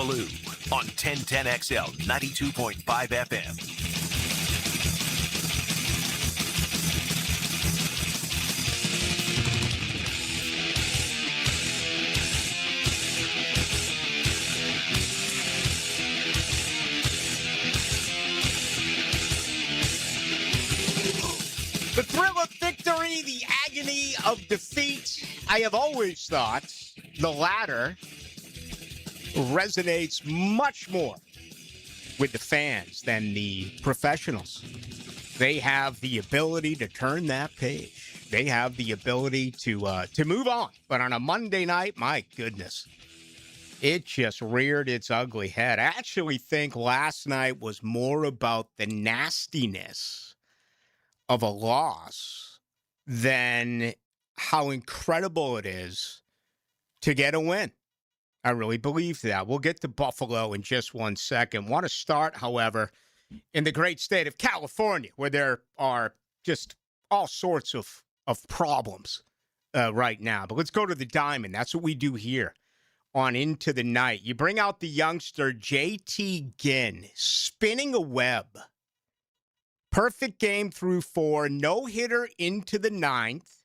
Ballou on 1010XL 92.5 FM. The thrill of victory, the agony of defeat. I have always thought the latter resonates much more with the fans than the professionals. They have the ability to turn that page. They have the ability to move on. But on a Monday night, my goodness, it just reared its ugly head. I actually think last night was more about the nastiness of a loss than how incredible it is to get a win. I really believe that. We'll get to Buffalo in just 1 second. Want to start, however, in the great state of California, where there are just all sorts of problems right now. But let's go to the Diamond. That's what we do here on Into the Night. You bring out the youngster, J.T. Ginn, spinning a web. Perfect game through 4, no-hitter into the 9th,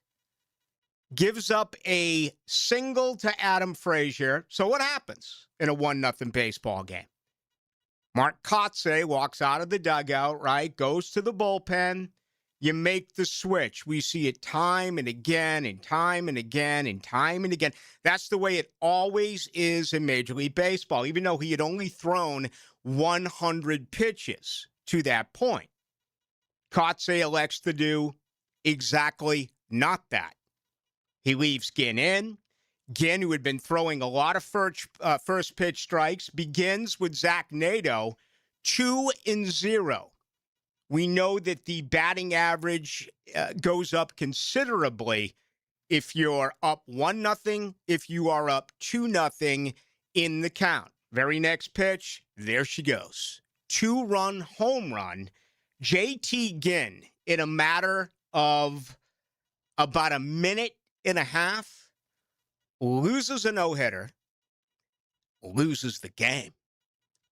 gives up a single to Adam Frazier. So what happens in a 1-0 baseball game? Mark Kotsay walks out of the dugout, right, goes to the bullpen. You make the switch. We see it time and again and time and again and time and again. That's the way it always is in Major League Baseball, even though he had only thrown 100 pitches to that point. Kotsay elects to do exactly not that. He leaves Ginn in. Ginn, who had been throwing a lot of first pitch strikes, begins with Zach Nato, 2-0. We know that the batting average goes up considerably if you're up 1-0, if you are up 2-0 in the count. Very next pitch, there she goes. 2-run home run. J.T. Ginn, in a matter of about a minute and a half, loses a no-hitter, loses the game,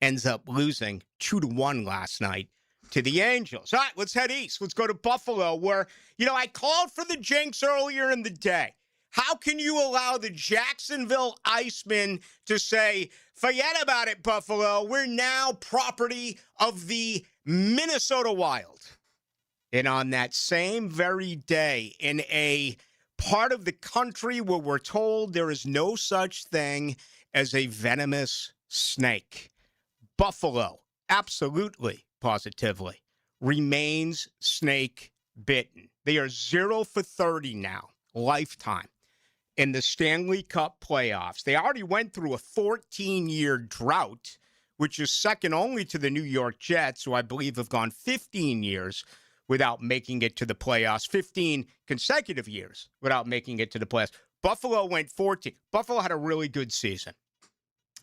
ends up losing 2-1 last night to the Angels. All right, let's head east. Let's go to Buffalo, where, I called for the jinx earlier in the day. How can you allow the Jacksonville Icemen to say, forget about it, Buffalo, we're now property of the Minnesota Wild? And on that same very day, in a part of the country where we're told there is no such thing as a venomous snake, Buffalo, absolutely, positively, remains snake bitten. They are 0 for 30 now, lifetime, in the Stanley Cup playoffs. They already went through a 14-year drought, which is second only to the New York Jets, who I believe have gone 15 years without making it to the playoffs, 15 consecutive years without making it to the playoffs. Buffalo went 14. Buffalo had a really good season.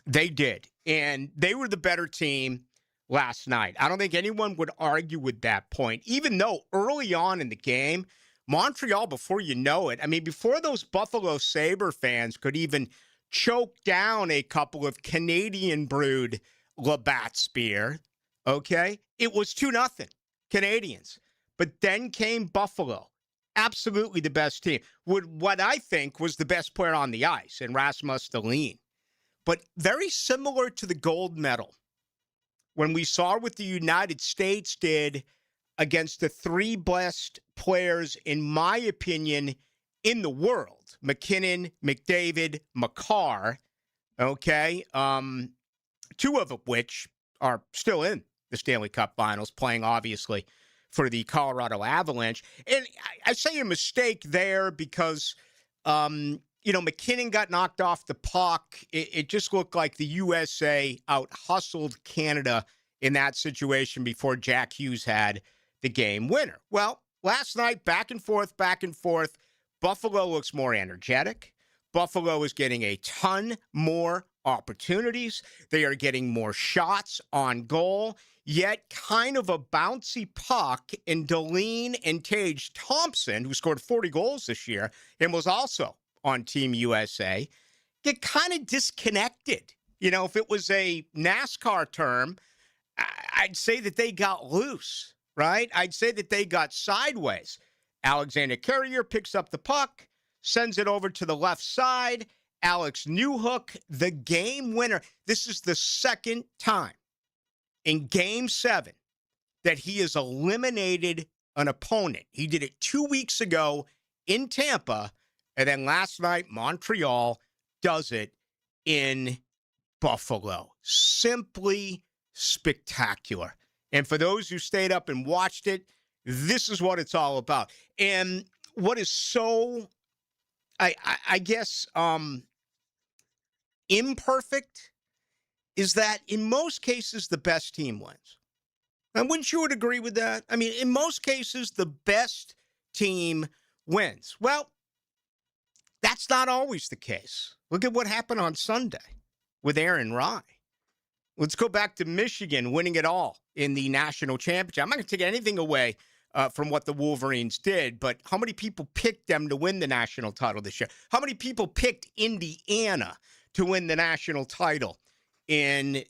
They did, and they were the better team last night. I don't think anyone would argue with that point, even though early on in the game, Montreal, before you know it, before those Buffalo Sabre fans could even choke down a couple of Canadian-brewed Labatt's beer, okay, it was 2-0 Canadians. But then came Buffalo, absolutely the best team, with what I think was the best player on the ice, in Rasmus Dahlin. But very similar to the gold medal, when we saw what the United States did against the 3 best players, in my opinion, in the world, McKinnon, McDavid, Makar, okay, 2 of which are still in the Stanley Cup Finals, playing, obviously, for the Colorado Avalanche. And I say a mistake there because, McKinnon got knocked off the puck. It just looked like the USA out-hustled Canada in that situation before Jack Hughes had the game winner. Well, last night, back and forth. Buffalo looks more energetic. Buffalo is getting a ton more opportunities. They are getting more shots on goal, yet kind of a bouncy puck. And Dahlin and Tage Thompson, who scored 40 goals this year and was also on Team USA, get kind of disconnected, If it was a NASCAR term, I'd say that they got loose, right? I'd say that they got sideways. Alexander Carrier picks up the puck, sends it over to the left side. Alex Newhook, the game winner. This is the second time in Game 7 that he has eliminated an opponent. He did it 2 weeks ago in Tampa, and then last night, Montreal does it in Buffalo. Simply spectacular. And for those who stayed up and watched it, this is what it's all about. And what is so, I guess, imperfect is that in most cases, the best team wins. And wouldn't you would agree with that? I mean, in most cases, the best team wins. Well, that's not always the case. Look at what happened on Sunday with Aaron Rye. Let's go back to Michigan winning it all in the national championship. I'm not going to take anything away from what the Wolverines did, but how many people picked them to win the national title this year? How many people picked Indiana to win the national title in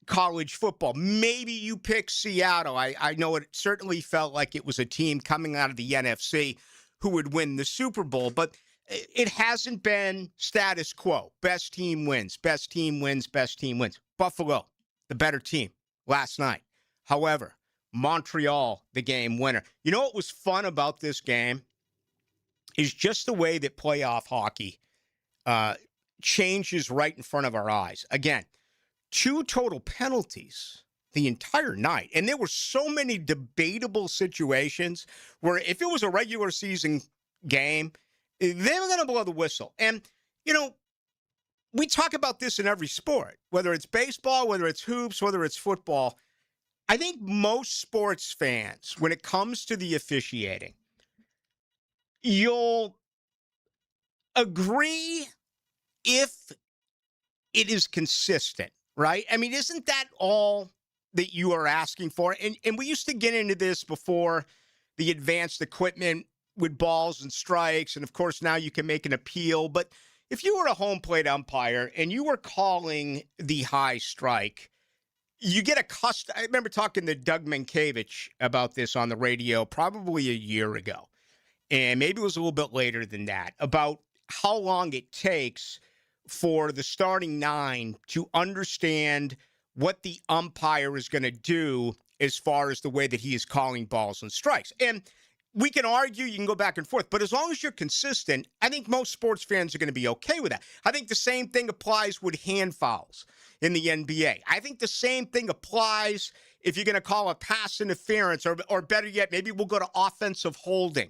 college football? Maybe you picked Seattle. I know it certainly felt like it was a team coming out of the NFC who would win the Super Bowl, but it hasn't been status quo. Best team wins, best team wins, best team wins. Buffalo, the better team last night. However, Montreal, the game winner. You know what was fun about this game is just the way that playoff hockey changes right in front of our eyes. Again, 2 total penalties the entire night. And there were so many debatable situations where if it was a regular season game, they were going to blow the whistle. And, we talk about this in every sport, whether it's baseball, whether it's hoops, whether it's football. I think most sports fans, when it comes to the officiating, you'll agree if it is consistent, right? I mean, isn't that all that you are asking for? And we used to get into this before the advanced equipment with balls and strikes. And of course, now you can make an appeal. But if you were a home plate umpire and you were calling the high strike, you get accustomed. I remember talking to Doug Mankiewicz about this on the radio probably a year ago. And maybe it was a little bit later than that, about how long it takes for the starting 9 to understand what the umpire is going to do as far as the way that he is calling balls and strikes. And we can argue, you can go back and forth, but as long as you're consistent, I think most sports fans are going to be okay with that. I think the same thing applies with hand fouls in the NBA. I think the same thing applies if you're going to call a pass interference, or better yet, maybe we'll go to offensive holding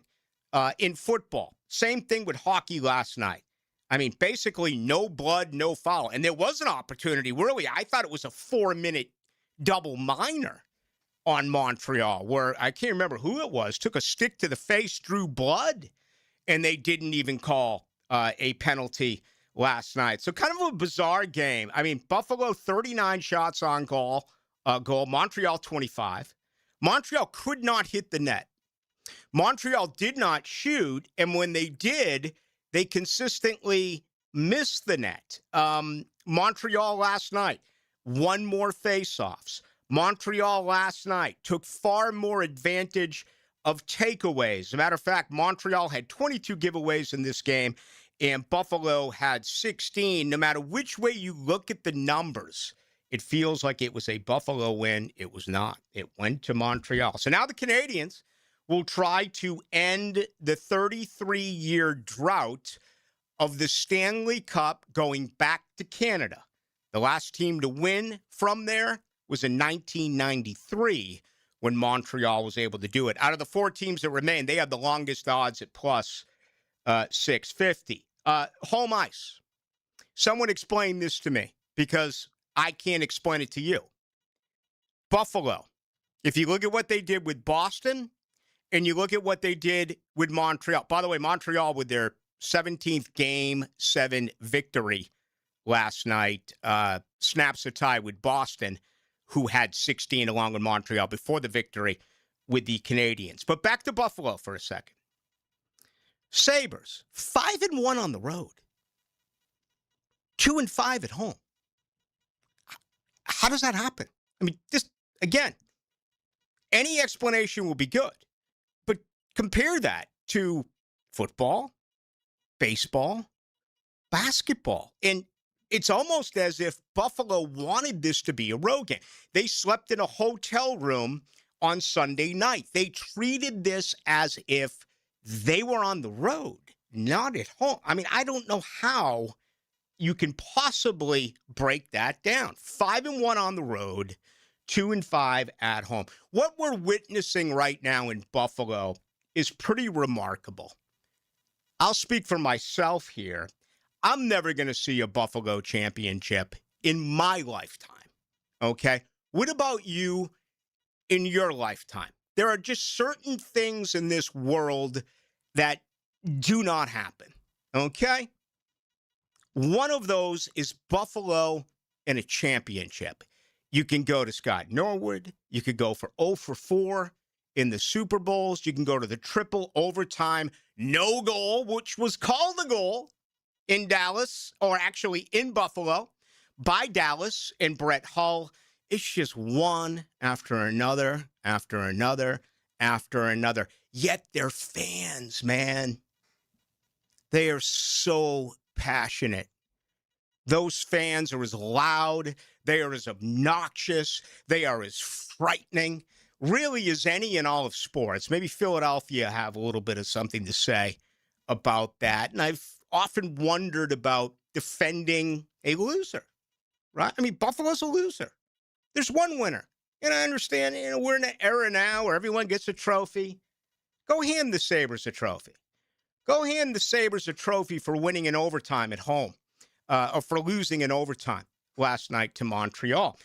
in football. Same thing with hockey last night. I mean, basically no blood, no foul. And there was an opportunity, really. I thought it was a 4-minute double minor on Montreal, where I can't remember who it was, took a stick to the face, drew blood, and they didn't even call a penalty last night. So kind of a bizarre game. I mean, Buffalo, 39 shots on goal, Montreal, 25. Montreal could not hit the net. Montreal did not shoot, and when they did, they consistently missed the net. Montreal last night, 1 more faceoffs. Montreal last night took far more advantage of takeaways. As a matter of fact, Montreal had 22 giveaways in this game, and Buffalo had 16. No matter which way you look at the numbers, it feels like it was a Buffalo win. It was not. It went to Montreal. So now the Canadiens will try to end the 33-year drought of the Stanley Cup going back to Canada. The last team to win from there was in 1993 when Montreal was able to do it. Out of the 4 teams that remain, they have the longest odds at plus 650. Home ice. Someone explain this to me because I can't explain it to you. Buffalo. If you look at what they did with Boston and you look at what they did with Montreal. By the way, Montreal with their 17th Game 7 victory last night snaps a tie with Boston, who had 16 along with Montreal before the victory with the Canadiens. But back to Buffalo for a second. Sabres, 5-1 on the road. 2-5 at home. How does that happen? I mean, just, again, any explanation will be good. But compare that to football, baseball, basketball. And it's almost as if Buffalo wanted this to be a road game. They slept in a hotel room on Sunday night. They treated this as if they were on the road, not at home. I mean, I don't know how you can possibly break that down. 5-1 on the road, 2-5 at home. What we're witnessing right now in Buffalo is pretty remarkable. I'll speak for myself here. I'm never going to see a Buffalo championship in my lifetime. Okay? What about you in your lifetime? There are just certain things in this world that do not happen. Okay? One of those is Buffalo in a championship. You can go to Scott Norwood. You could go for 0 for 4 in the Super Bowls. You can go to the triple overtime no goal, which was called a goal in Dallas, or actually in Buffalo, by Dallas and Brett Hull. It's just one after another, after another, after another. Yet they're fans, man. They are so passionate. Those fans are as loud, they are as obnoxious, they are as frightening, really as any in all of sports. Maybe Philadelphia have a little bit of something to say about that. And I've often wondered about defending a loser, right? I mean, Buffalo's a loser. There's one winner. And I understand, we're in an era now where everyone gets a trophy. Go hand the Sabres a trophy. Go hand the Sabres a trophy for winning in overtime at home, or for losing in overtime last night to Montreal.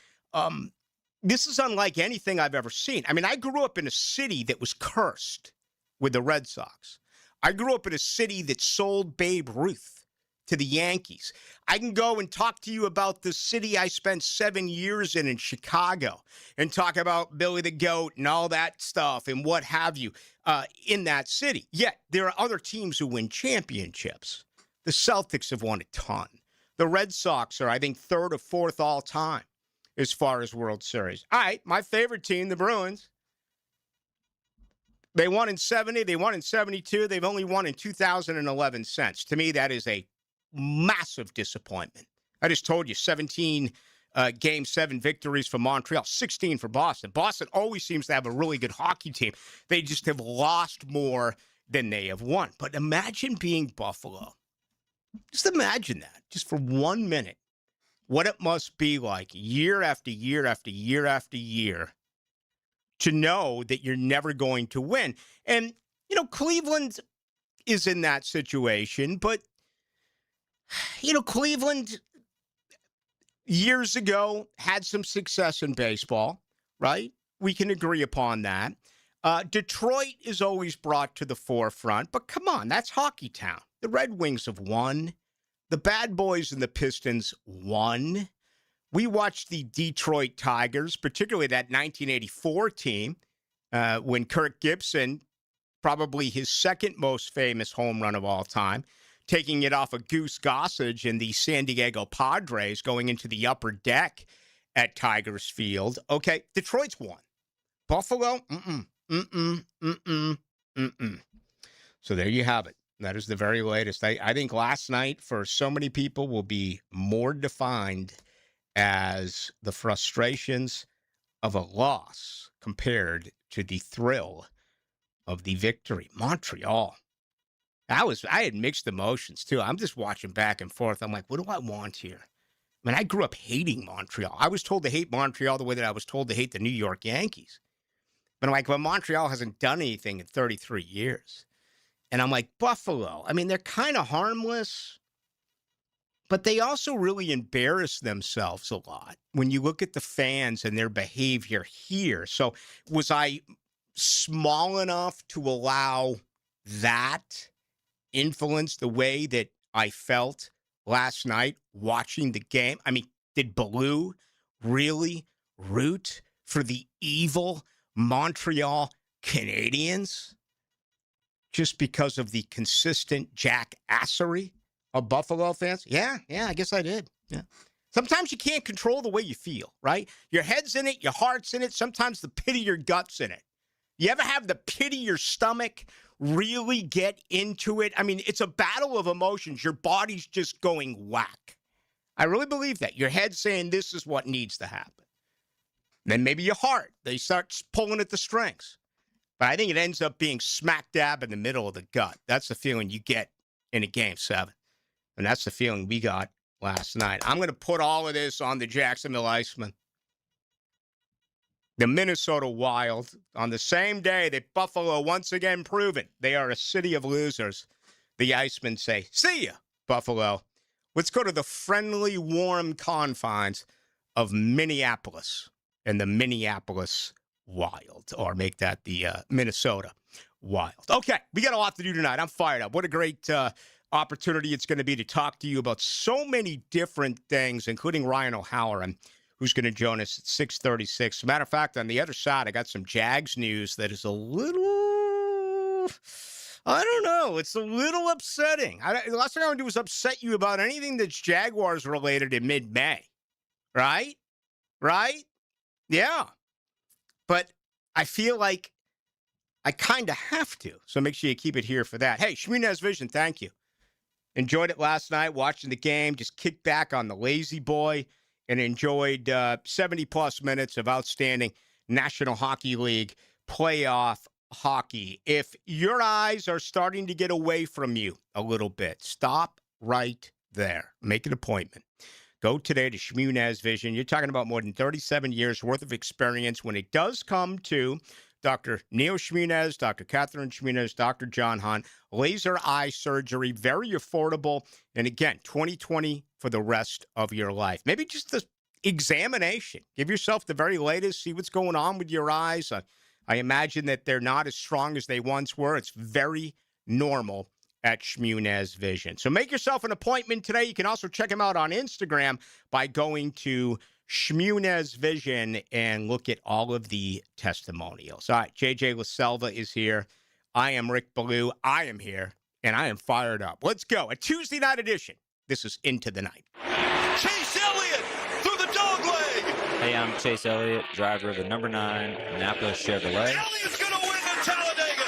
This is unlike anything I've ever seen. I mean, I grew up in a city that was cursed with the Red Sox. I grew up in a city that sold Babe Ruth to the Yankees. I can go and talk to you about the city I spent 7 years in Chicago, and talk about Billy the Goat and all that stuff and what have you in that city. Yet there are other teams who win championships. The Celtics have won a ton. The Red Sox are, I think, 3rd or 4th all time as far as World Series. All right, my favorite team, the Bruins. They won in 70. They won in 72. They've only won in 2011 cents. To me, that is a massive disappointment. I just told you 17 Game 7 victories for Montreal, 16 for Boston. Boston always seems to have a really good hockey team. They just have lost more than they have won. But imagine being Buffalo. Just imagine that, just for 1 minute, what it must be like year after year after year after year to know that you're never going to win. And, Cleveland is in that situation, but, Cleveland years ago had some success in baseball, right? We can agree upon that. Detroit is always brought to the forefront, but come on, that's hockey town. The Red Wings have won. The Bad Boys and the Pistons won. We watched the Detroit Tigers, particularly that 1984 team, when Kirk Gibson, probably his second most famous home run of all time, taking it off of Goose Gossage and the San Diego Padres going into the upper deck at Tigers Field. Okay, Detroit's won. Buffalo, So there you have it. That is the very latest. I think last night for so many people will be more defined as the frustrations of a loss compared to the thrill of the victory. Montreal. I had mixed emotions too. I'm just watching back and forth. I'm like, what do I want here? I mean, I grew up hating Montreal. I was told to hate Montreal the way that I was told to hate the New York Yankees. But I'm like, well, Montreal hasn't done anything in 33 years. And I'm like, Buffalo. I mean, they're kind of harmless, but they also really embarrass themselves a lot when you look at the fans and their behavior here. So was I small enough to allow that influence the way that I felt last night watching the game? I mean, did Ballou really root for the evil Montreal Canadiens just because of the consistent jackassery of Buffalo fans? Yeah, I guess I did. Yeah. Sometimes you can't control the way you feel, right? Your head's in it, your heart's in it, sometimes the pit of your gut's in it. You ever have the pit of your stomach really get into it? I mean, it's a battle of emotions. Your body's just going whack. I really believe that. Your head's saying this is what needs to happen. Then maybe your heart, they start pulling at the strings. But I think it ends up being smack dab in the middle of the gut. That's the feeling you get in a Game 7. And that's the feeling we got last night. I'm going to put all of this on the Jacksonville Icemen. The Minnesota Wild, on the same day that Buffalo once again proven they are a city of losers, the Icemen say, see ya, Buffalo. Let's go to the friendly, warm confines of Minneapolis and the Minneapolis Wild, or make that the Minnesota Wild. Okay, we got a lot to do tonight. I'm fired up. What a great opportunity it's going to be to talk to you about so many different things, including Ryan O'Halloran, who's going to join us at 6:36. As a matter of fact, on the other side, I got some Jags news that is a little, I don't know, it's a little upsetting. The last thing I want to do is upset you about anything that's Jaguars related in mid-May, right? Right? Yeah. But I feel like I kind of have to. So make sure you keep it here for that. Hey, Shmunez Vision, thank you. Enjoyed it last night, watching the game. Just kicked back on the lazy boy and enjoyed 70-plus minutes of outstanding National Hockey League playoff hockey. If your eyes are starting to get away from you a little bit, stop right there. Make an appointment. Go today to Shmunez Vision. You're talking about more than 37 years worth of experience when it does come to Dr. Neil Shmunez, Dr. Catherine Shmunez, Dr. John Hunt, laser eye surgery, very affordable. And again, 2020 for the rest of your life. Maybe just the examination. Give yourself the very latest, see what's going on with your eyes. I imagine that they're not as strong as they once were. It's very normal at Shmunez Vision. So make yourself an appointment today. You can also check him out on Instagram by going to Shmunez Vision and look at all of the testimonials. All right, JJ LaSelva is here. I am Rick Ballou. I am here, and I am fired up. Let's go. A Tuesday night edition. This is Into the Night. Chase Elliott through the dog leg. Hey, I'm Chase Elliott, driver of the number 9 Napa Chevrolet. Elliott's going to win at Talladega.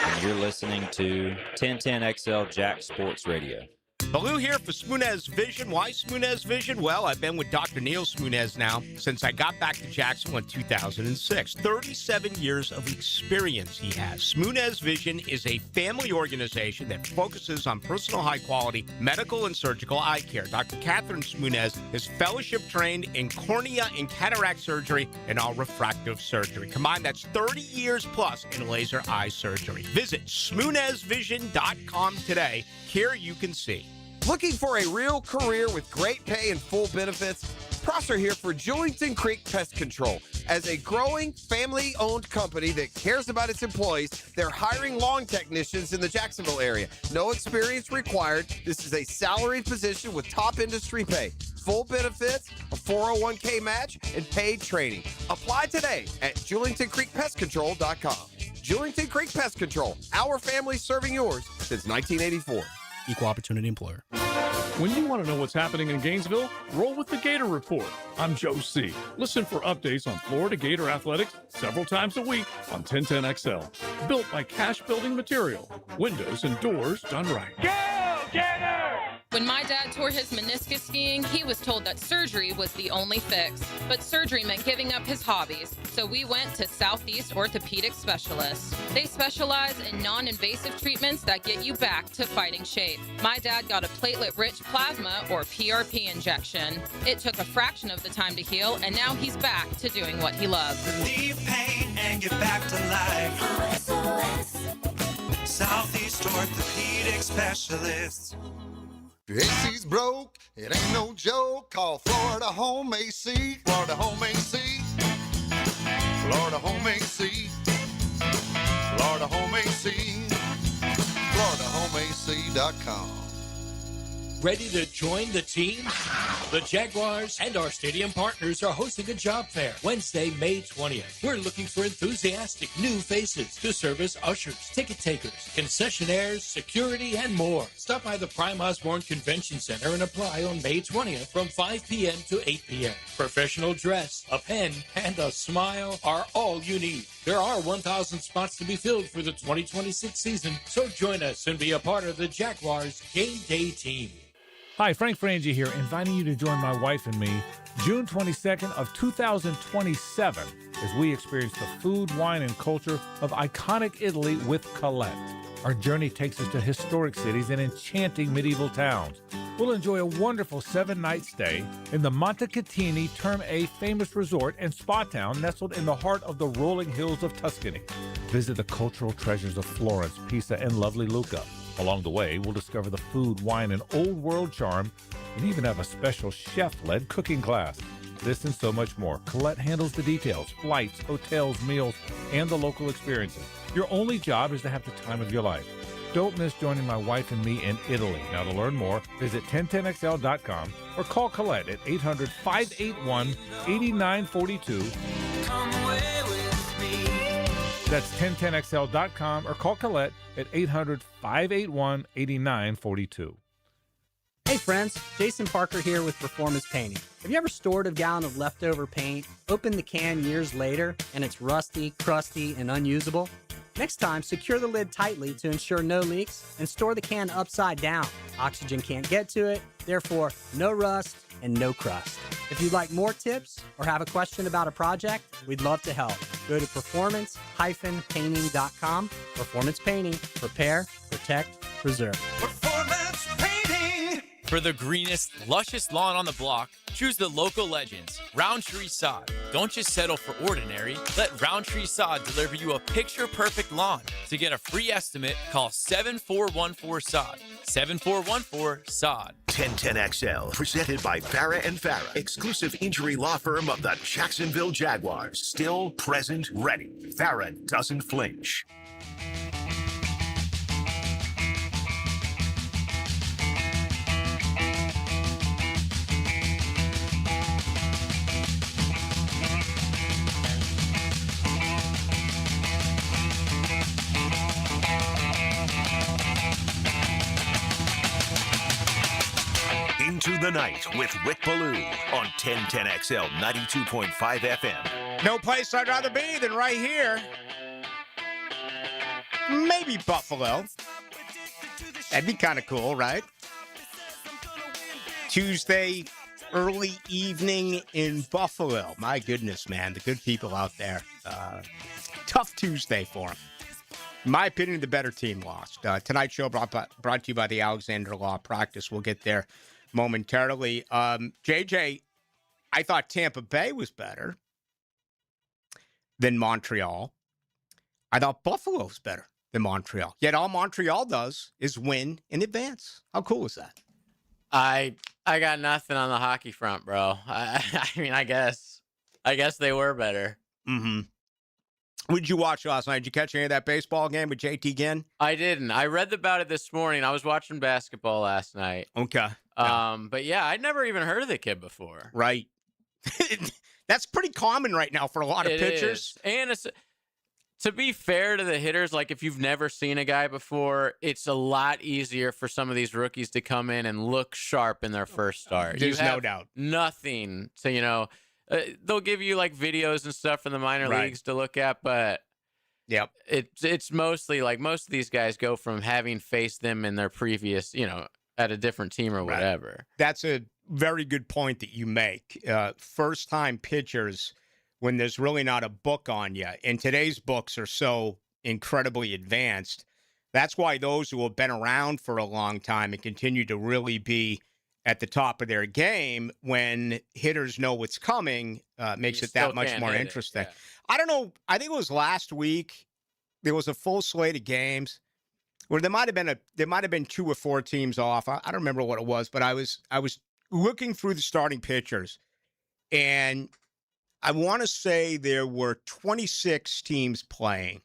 And you're listening to 1010XL Jack Sports Radio. Ballou here for Shmunez Vision. Why Shmunez Vision? Well, I've been with Dr. Neil Shmunez now since I got back to Jacksonville in 2006. 37 years of experience he has. Shmunez Vision is a family organization that focuses on personal high-quality medical and surgical eye care. Dr. Catherine Shmunez is fellowship-trained in cornea and cataract surgery and all refractive surgery. Combined, that's 30 years plus in laser eye surgery. Visit ShmunezVision.com today. Here you can see. Looking for a real career with great pay and full benefits? Prosser here for Julington Creek Pest Control. As a growing, family-owned company that cares about its employees, they're hiring lawn technicians in the Jacksonville area. No experience required. This is a salaried position with top industry pay, full benefits, a 401k match, and paid training. Apply today at JulingtonCreekPestControl.com. Julington Creek Pest Control, our family serving yours since 1984. Equal opportunity employer. When you want to know what's happening in Gainesville, roll with the Gator Report. I'm Joe C. Listen for updates on Florida Gator athletics several times a week on 1010XL. Built by Cash Building Material. Windows and doors done right. Go, Gator! When my dad tore his meniscus skiing, he was told that surgery was the only fix. But surgery meant giving up his hobbies, so we went to Southeast Orthopedic Specialists. They specialize in non-invasive treatments that get you back to fighting shape. My dad got a platelet-rich plasma, or PRP, injection. It took a fraction of the time to heal, and now he's back to doing what he loves. Relieve pain and get back to life. Southeast Orthopedic Specialists. If AC's broke, it ain't no joke. Call Florida Home AC. Florida Home AC. Florida Home AC. Florida Home AC. FloridaHomeAC.com. Ready to join the team? The Jaguars and our stadium partners are hosting a job fair Wednesday, May 20th. We're looking for enthusiastic new faces to serve as ushers, ticket takers, concessionaires, security, and more. Stop by the Prime Osborne Convention Center and apply on May 20th from 5 p.m. to 8 p.m. Professional dress, a pen, and a smile are all you need. There are 1,000 spots to be filled for the 2026 season, so join us and be a part of the Jaguars game day team. Hi, Frank Frangie here, inviting you to join my wife and me June 22nd of 2027 as we experience the food, wine, and culture of iconic Italy with Colette. Our journey takes us to historic cities and enchanting medieval towns. We'll enjoy a wonderful 7-night stay in the Montecatini Term A famous resort and spa town nestled in the heart of the rolling hills of Tuscany. Visit the cultural treasures of Florence, Pisa, and lovely Lucca. Along the way, we'll discover the food, wine, and old world charm, and even have a special chef-led cooking class. This and so much more. Colette handles the details, flights, hotels, meals, and the local experiences. Your only job is to have the time of your life. Don't miss joining my wife and me in Italy. Now, to learn more, visit 1010XL.com or call Colette at 800-581-8942. Come away with me. That's 1010XL.com or call Colette at 800-581-8942. Hey friends, Jason Parker here with Performance Painting. Have you ever stored a gallon of leftover paint, opened the can years later, and it's rusty, crusty, and unusable? Next time, secure the lid tightly to ensure no leaks and store the can upside down. Oxygen can't get to it, therefore no rust and no crust. If you'd like more tips or have a question about a project, we'd love to help. Go to performance-painting.com. Performance Painting. Prepare, protect, preserve. Performance painting. For the greenest, luscious lawn on the block, choose the local legends, Roundtree Sod. Don't just settle for ordinary. Let Roundtree Sod deliver you a picture-perfect lawn. To get a free estimate, call 7414-SOD. 7414-SOD. 1010XL, presented by Farah and Farah, exclusive injury law firm of the Jacksonville Jaguars. Still, present, ready. Farah doesn't flinch. Into the night with Rick Ballou on 1010XL 92.5 FM. No place I'd rather be than right here. Maybe Buffalo. That'd be kind of cool, right? Tuesday, early evening in Buffalo. My goodness, man. The good people out there. Tough Tuesday for them. In my opinion, the better team lost. Tonight's show brought to you by the Alexander Law Practice. We'll get there momentarily. JJ, I thought Tampa Bay was better than Montreal. I thought Buffalo was better than Montreal. Yet all Montreal does is win in advance. How cool is that? I got nothing on the hockey front, bro. I mean, I guess they were better. Mm-hmm. What did you watch last night? Did you catch any of that baseball game with JT Ginn? I didn't. I read about it this morning. I was watching basketball last night. Okay. But yeah, I'd never even heard of the kid before. Right. That's pretty common right now for a lot of pitchers. Is. And to be fair to the hitters, like if you've never seen a guy before, it's a lot easier for some of these rookies to come in and look sharp in their first start. There's no doubt. Nothing to, they'll give you like videos and stuff from the minor leagues to look at, but yep, it's mostly like most of these guys go from having faced them in their previous, at a different team or whatever. Right. That's a very good point that you make. First-time pitchers, when there's really not a book on you, and today's books are so incredibly advanced, that's why those who have been around for a long time and continue to really be at the top of their game, when hitters know what's coming, makes it that much more interesting. Yeah. I don't know. I think it was last week. There was a full slate of games where there might have been 2 or 4 teams off. I don't remember what it was, but I was looking through the starting pitchers, and I want to say there were 26 teams playing,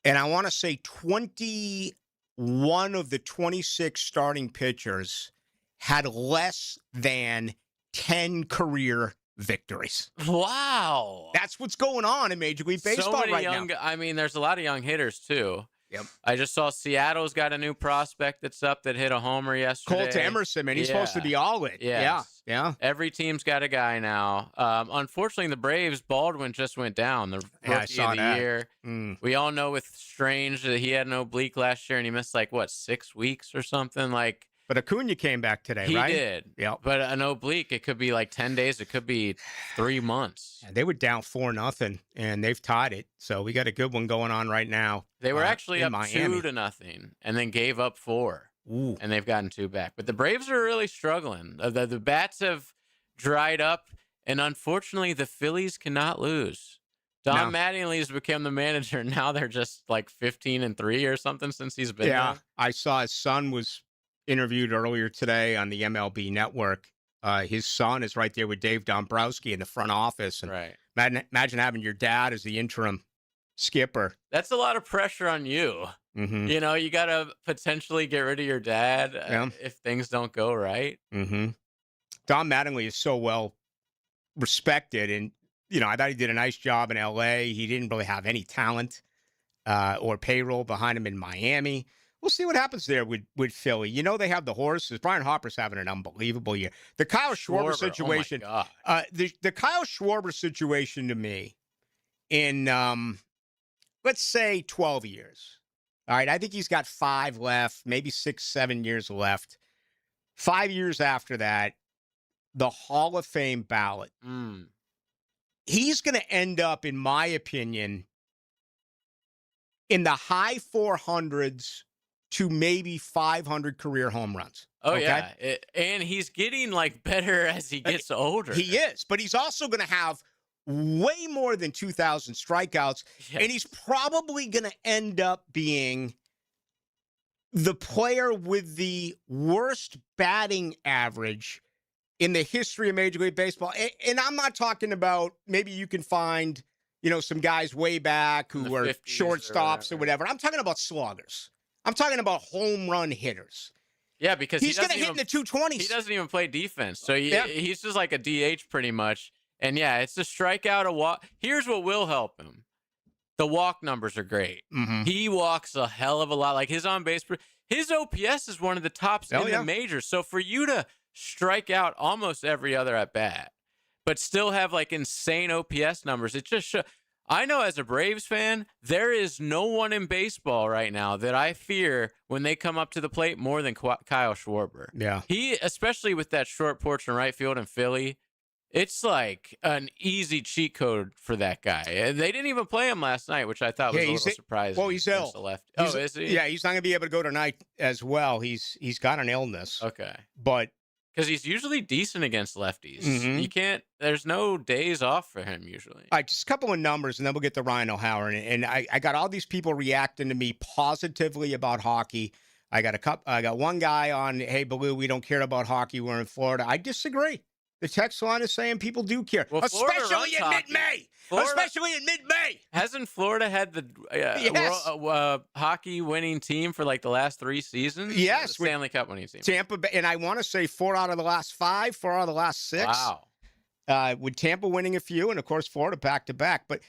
and I want to say 20 one of the 26 starting pitchers had less than 10 career victories. Wow. That's what's going on in Major League Baseball so many right young, now. I mean, there's a lot of young hitters, too. Yep. I just saw Seattle's got a new prospect that's up that hit a homer yesterday. Colt Emerson, man. He's supposed to be all in. Yes. Yeah. Every team's got a guy now. Unfortunately, the Braves, Baldwin just went down. The rookie of the year. We all know with Strange that he had an oblique last year and he missed 6 weeks or something. But Acuna came back today, he right? did. Yeah. But an oblique, it could be 10 days. It could be 3 months. They were down 4-0, and they've tied it. So we got a good one going on right now. They were actually in up Miami. 2-0 and then gave up 4. Ooh. And they've gotten 2 back. But the Braves are really struggling. The bats have dried up, and unfortunately, the Phillies cannot lose. Don Mattingly's become the manager, and now they're just 15-3 or something since he's been there. I saw his son was interviewed earlier today on the MLB Network. His son is right there with Dave Dombrowski in the front office. And right. Imagine having your dad as the interim skipper. That's a lot of pressure on you. Mm-hmm. You know, you got to potentially get rid of your dad if things don't go right. Mm-hmm. Don Mattingly is so well respected. And, I thought he did a nice job in L.A. He didn't really have any talent or payroll behind him in Miami. We'll see what happens there with Philly. They have the horses. Brian Harper's having an unbelievable year. The Kyle Schwarber situation. Oh my God. The Kyle Schwarber situation to me in, let's say, 12 years. All right, I think he's got 5 left, maybe 6, 7 years left. 5 years after that, the Hall of Fame ballot. He's going to end up, in my opinion, in the high 400s to maybe 500 career home runs. Oh, okay? yeah. And he's getting better as he gets older. He is, but he's also going to have way more than 2,000 strikeouts, and he's probably going to end up being the player with the worst batting average in the history of Major League Baseball. And I'm not talking about maybe you can find, some guys way back who were shortstops or whatever. I'm talking about sluggers. I'm talking about home run hitters. Yeah, because he's going to hit in the 220s. He doesn't even play defense. So he's just like a DH pretty much. And yeah, it's a strikeout, a walk. Here's what will help him. The walk numbers are great. Mm-hmm. He walks a hell of a lot. His on-base, his OPS is one of the tops in the majors. So for you to strike out almost every other at bat, but still have insane OPS numbers, it just shows. I know as a Braves fan, there is no one in baseball right now that I fear when they come up to the plate more than Kyle Schwarber. Yeah. He, especially with that short porch in right field in Philly, it's like an easy cheat code for that guy. They didn't even play him last night, which I thought was a little surprising. Well, he's ill. Is he? Yeah, he's not going to be able to go tonight as well. He's got an illness. Okay. But because he's usually decent against lefties. Mm-hmm. You can't, there's no days off for him usually. All right, just a couple of numbers, and then we'll get to Ryan O'Hara. And I got all these people reacting to me positively about hockey. I got one guy on, hey, Ballou, we don't care about hockey. We're in Florida. I disagree. The text line is saying people do care, well, especially in mid-May. Especially in mid-May. Hasn't Florida had the hockey winning team for the last 3 seasons? Yes. The Stanley Cup winning team. Tampa Bay, and I want to say 4 out of the last 5, 4 out of the last 6. Wow. With Tampa winning a few, and of course Florida back-to-back. But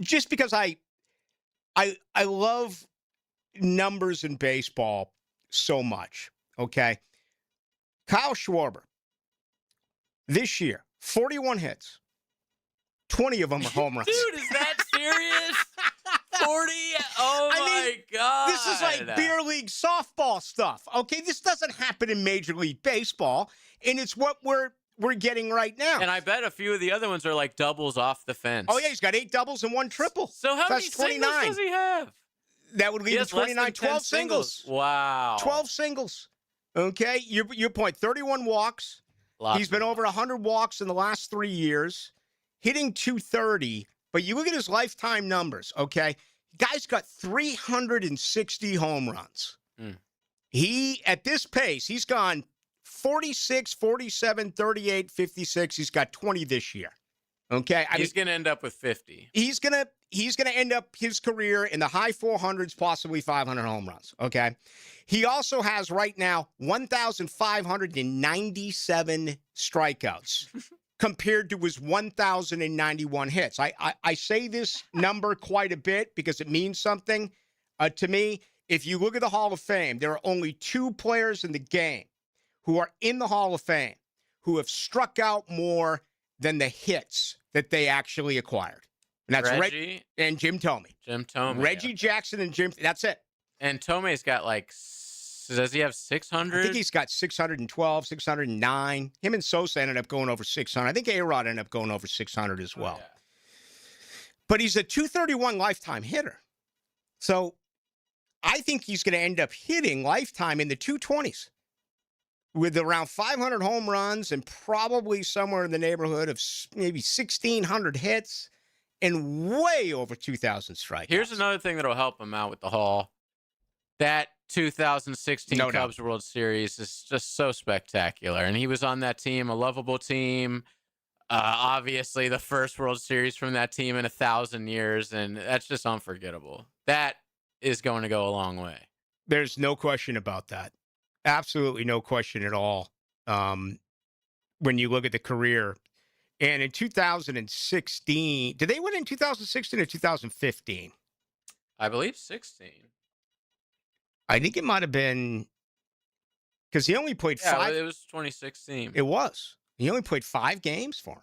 just because I love numbers in baseball so much, okay? Kyle Schwarber, this year, 41 hits. 20 of them are home runs. Dude, is that serious? 40? Oh, my God. This is like beer league softball stuff, okay? This doesn't happen in Major League Baseball, and it's what we're getting right now. And I bet a few of the other ones are doubles off the fence. Oh, yeah, he's got 8 doubles and 1 triple. So how many singles does he have? That would leave him 29, 12 singles. Wow. 12 singles. Okay, your point, 31 walks. He's been over 100 walks in the last 3 years, hitting .230. But you look at his lifetime numbers, okay? Guy's got 360 home runs. He, at this pace, he's gone 46, 47, 38, 56. He's got 20 this year. Okay, He's going to end up with 50. He's gonna end up his career in the high 400s, possibly 500 home runs. Okay, he also has right now 1,597 strikeouts compared to his 1,091 hits. I say this number quite a bit because it means something to me. If you look at the Hall of Fame, there are only 2 players in the game who are in the Hall of Fame who have struck out more than the hits that they actually acquired. And that's Reggie and Jim Thome. Reggie Jackson and Jim. That's it. And Tome's got does he have 600? I think he's got 612, 609. Him and Sosa ended up going over 600. I think A-Rod ended up going over 600 as well. Yeah. But he's a 231 lifetime hitter. So I think he's going to end up hitting lifetime in the 220s. With around 500 home runs and probably somewhere in the neighborhood of maybe 1,600 hits and way over 2,000 strikeouts. Here's another thing that'll help him out with the Hall. That 2016 Cubs World Series is just so spectacular. And he was on that team, a lovable team. Obviously, the first World Series from that team in 1,000 years. And that's just unforgettable. That is going to go a long way. There's no question about that. Absolutely no question at all. When you look at the career. And in 2016, did they win in 2016 or 2015? I believe 16. I think it might have been because he only played 5. It was 2016. It was. He only played 5 games for him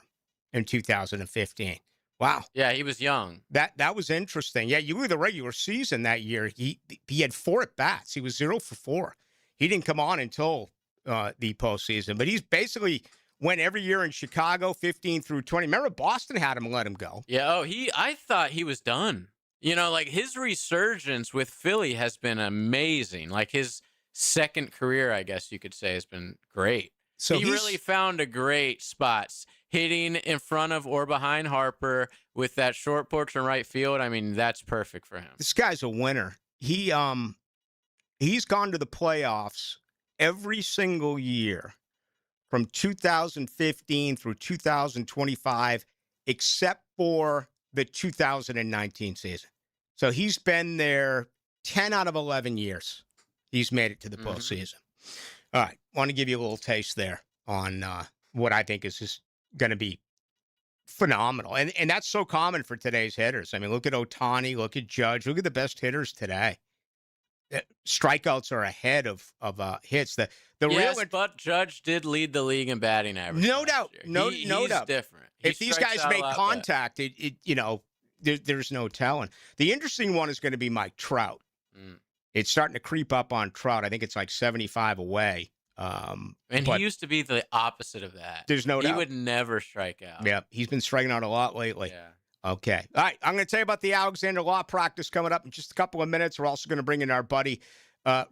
in 2015. Wow. Yeah, he was young. That was interesting. Yeah, you look at the regular season that year. He had 4 at bats. He was 0 for 4. He didn't come on until the postseason, but he's basically went every year in Chicago, 15 through 20. Remember, Boston had him and let him go. Yeah. I thought he was done. You know, like his resurgence with Philly has been amazing. Like his second career, I guess you could say, has been great. So he really found a great spot, hitting in front of or behind Harper with that short porch in right field. I mean, that's perfect for him. This guy's a winner. He's gone to the playoffs every single year from 2015 through 2025, except for the 2019 season. So he's been there 10 out of 11 years. He's made it to the postseason. All right. Want to give you a little taste there on what I think is just going to be phenomenal. And that's so common for today's hitters. I mean, look at Ohtani, look at Judge, look at the best hitters today. Strikeouts are ahead of hits. But Judge did lead the league in batting average. No doubt. No doubt. Different. If these guys make contact, there's no telling. The interesting one is going to be Mike Trout. It's starting to creep up on Trout. I think it's like 75 away. And he used to be the opposite of that. There's no doubt. He would never strike out. Yeah, he's been striking out a lot lately. Yeah. Okay. All right. I'm going to tell you about the Alexander Law practice coming up in just a couple of minutes. We're also going to bring in our buddy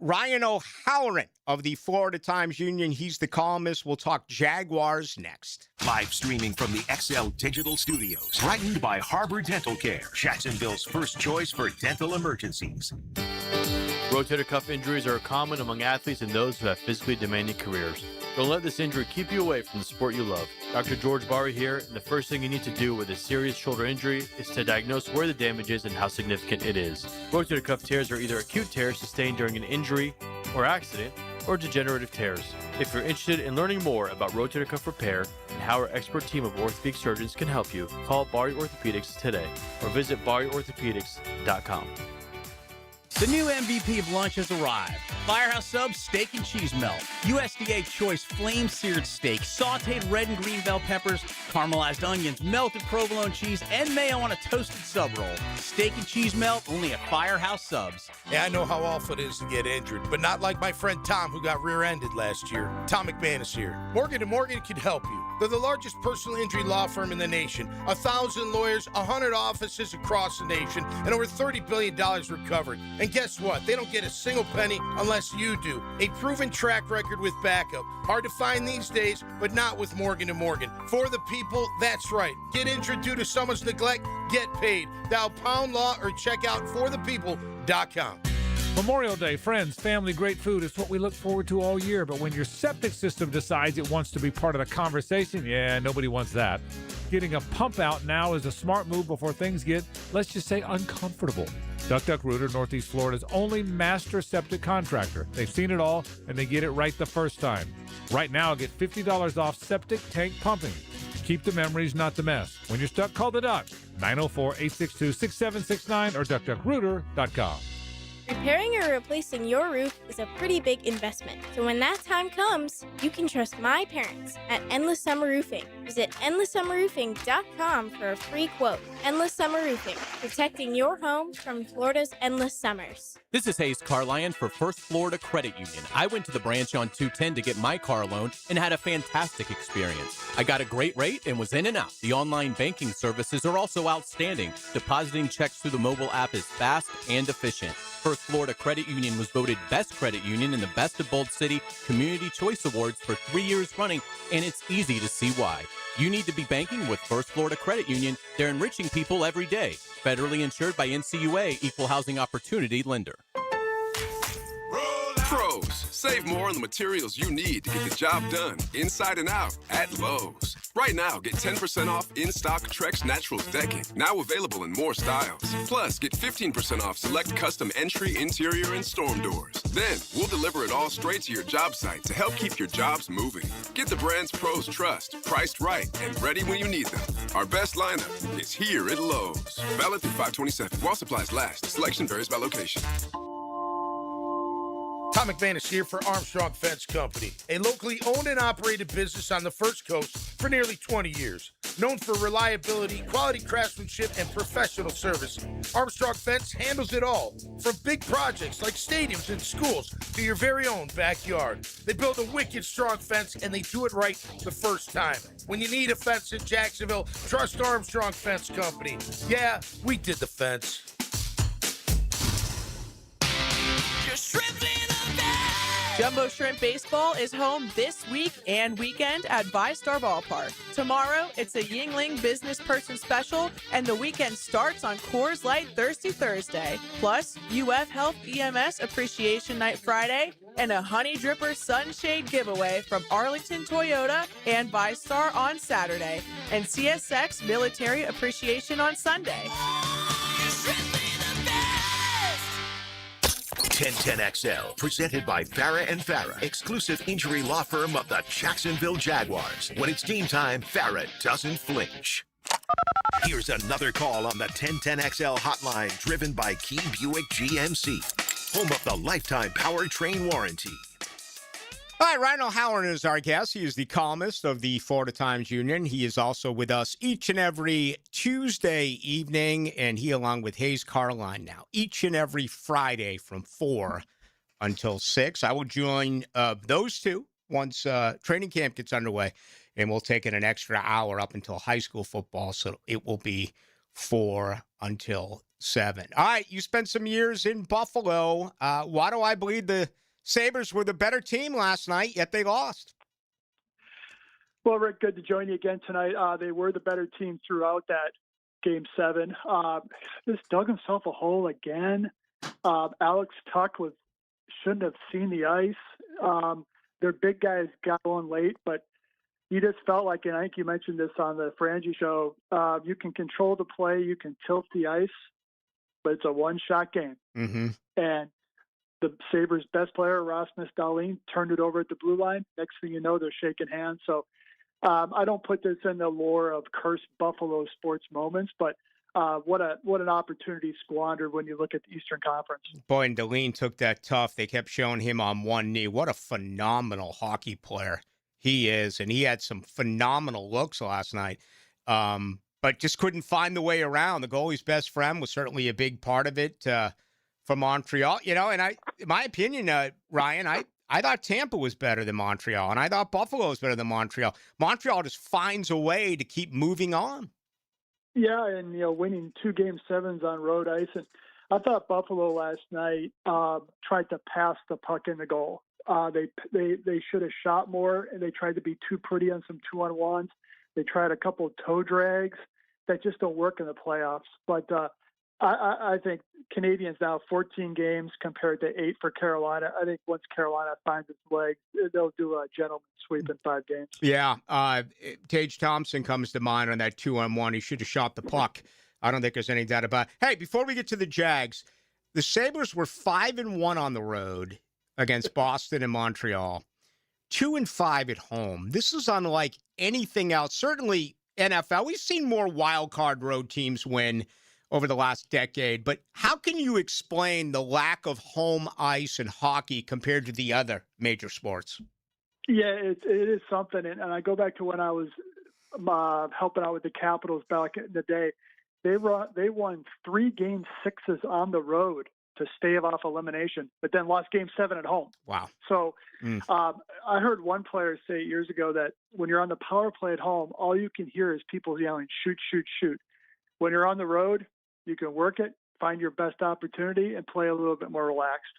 Ryan O'Halloran of the Florida Times-Union. He's the columnist. We'll talk Jaguars next. Live streaming from the XL Digital Studios. Brightened by Harbor Dental Care, Jacksonville's first choice for dental emergencies. Rotator cuff injuries are common among athletes and those who have physically demanding careers. Don't let this injury keep you away from the sport you love. Dr. George Barry here, and the first thing you need to do with a serious shoulder injury is to diagnose where the damage is and how significant it is. Rotator cuff tears are either acute tears sustained during an injury or accident, or degenerative tears. If you're interested in learning more about rotator cuff repair and how our expert team of orthopedic surgeons can help you, call Barry Orthopedics today or visit barryorthopedics.com. The new MVP of lunch has arrived. Firehouse Subs Steak and Cheese Melt. USDA Choice Flame-Seared Steak, sauteed red and green bell peppers, caramelized onions, melted provolone cheese, and mayo on a toasted sub roll. Steak and Cheese Melt, only at Firehouse Subs. Yeah, I know how awful it is to get injured, but not like my friend Tom who got rear-ended last year. Tom McMahon is here. Morgan & Morgan can help you. They're the largest personal injury law firm in the nation. 1,000 lawyers, 100 offices across the nation, and over $30 billion recovered. And guess what? They don't get a single penny unless you do. A proven track record with backup. Hard to find these days, but not with Morgan & Morgan. For the people, that's right. Get injured due to someone's neglect, get paid. Dial Pound Law or check out forthepeople.com. Memorial Day, friends, family, great food is what we look forward to all year. But when your septic system decides it wants to be part of the conversation, yeah, nobody wants that. Getting a pump out now is a smart move before things get, let's just say, uncomfortable. Duck Rooter, Northeast Florida's only master septic contractor. They've seen it all, and they get it right the first time. Right now, get $50 off septic tank pumping. Keep the memories, not the mess. When you're stuck, call the Duck. 904-862-6769 or duckrooter.com. Repairing or replacing your roof is a pretty big investment. So when that time comes, you can trust my parents at Endless Summer Roofing. Visit endlesssummerroofing.com for a free quote. Endless Summer Roofing, protecting your home from Florida's endless summers. This is Hayes Carlion for First Florida Credit Union. I went to the branch on 210 to get my car loan and had a fantastic experience. I got a great rate and was in and out. The online banking services are also outstanding. Depositing checks through the mobile app is fast and efficient. First Florida Credit Union was voted Best Credit Union in the Best of Bold City Community Choice Awards for 3 years running, and it's easy to see why. You need to be banking with First Florida Credit Union. They're enriching people every day. Federally insured by NCUA, Equal Housing Opportunity Lender. Pros, save more on the materials you need to get the job done, inside and out, at Lowe's. Right now, get 10% off in-stock Trex Naturals decking, now available in more styles. Plus, get 15% off select custom entry, interior, and storm doors. Then, we'll deliver it all straight to your job site to help keep your jobs moving. Get the brands pros trust, priced right, and ready when you need them. Our best lineup is here at Lowe's. Valid through 5/27. While supplies last. Selection varies by location. Tom McManus here for Armstrong Fence Company, a locally owned and operated business on the First Coast for nearly 20 years. Known for reliability, quality craftsmanship, and professional service, Armstrong Fence handles it all, from big projects like stadiums and schools to your very own backyard. They build a wicked strong fence, and they do it right the first time. When you need a fence in Jacksonville, trust Armstrong Fence Company. Yeah, we did the fence. Jumbo Shrimp Baseball is home this week and weekend at ViStar Ballpark. Tomorrow, it's a Yingling Business Person Special, and the weekend starts on Coors Light Thirsty Thursday. Plus, UF Health EMS Appreciation Night Friday, and a Honey Dripper Sunshade giveaway from Arlington Toyota and ViStar on Saturday, and CSX Military Appreciation on Sunday. 1010XL, presented by Farah and Farah, exclusive injury law firm of the Jacksonville Jaguars. When it's game time, Farah doesn't flinch. Here's another call on the 1010XL hotline, driven by Key Buick GMC, home of the lifetime powertrain warranty. All right, Ryan O'Halloran is our guest. He is the columnist of the Florida Times-Union. He is also with us each and every Tuesday evening, and he, along with Hayes Carline now, each and every Friday from 4 until 6. I will join those two once training camp gets underway, and we'll take it an extra hour up until high school football, so it will be 4 until 7. All right, you spent some years in Buffalo. Why do I believe the Sabres were the better team last night, yet they lost? Well, Rick, good to join you again tonight. They were the better team throughout that Game 7. Just dug himself a hole again. Alex Tuck shouldn't have seen the ice. Their big guys got on late, but you just felt like, and I think you mentioned this on the Frangie show, you can control the play, you can tilt the ice, but it's a one-shot game. Mm-hmm. And the Sabres' best player, Rasmus Dahlin, turned it over at the blue line. Next thing you know, they're shaking hands. So I don't put this in the lore of cursed Buffalo sports moments, but what an opportunity squandered when you look at the Eastern Conference. Boy, and Dahlin took that tough. They kept showing him on one knee. What a phenomenal hockey player he is, and he had some phenomenal looks last night, but just couldn't find the way around. The goalie's best friend was certainly a big part of it. For Montreal, and in my opinion, Ryan, I thought Tampa was better than Montreal, and I thought Buffalo was better than Montreal. Montreal just finds a way to keep moving on. Yeah, and winning 2 Game 7s on road ice, and I thought Buffalo last night tried to pass the puck in the goal. They should have shot more, and they tried to be too pretty on some 2-on-1s. They tried a couple of toe drags that just don't work in the playoffs, but. I think Canadians now 14 games compared to 8 for Carolina. I think once Carolina finds its legs, they'll do a gentleman sweep in 5 games. Yeah. Tage Thompson comes to mind on that 2-on-1. He should have shot the puck. I don't think there's any doubt about it. Hey, before we get to the Jags, the Sabres were 5-1 on the road against Boston and Montreal, 2-5 at home. This is unlike anything else. Certainly NFL. We've seen more wild card road teams win over the last decade, but how can you explain the lack of home ice in hockey compared to the other major sports? Yeah, it is something. And I go back to when I was helping out with the Capitals back in the day. They won 3 game 6s on the road to stave off elimination, but then lost game 7 at home. Wow. So I heard one player say years ago that when you're on the power play at home, all you can hear is people yelling, shoot, shoot, shoot. When you're on the road, you can work it, find your best opportunity, and play a little bit more relaxed.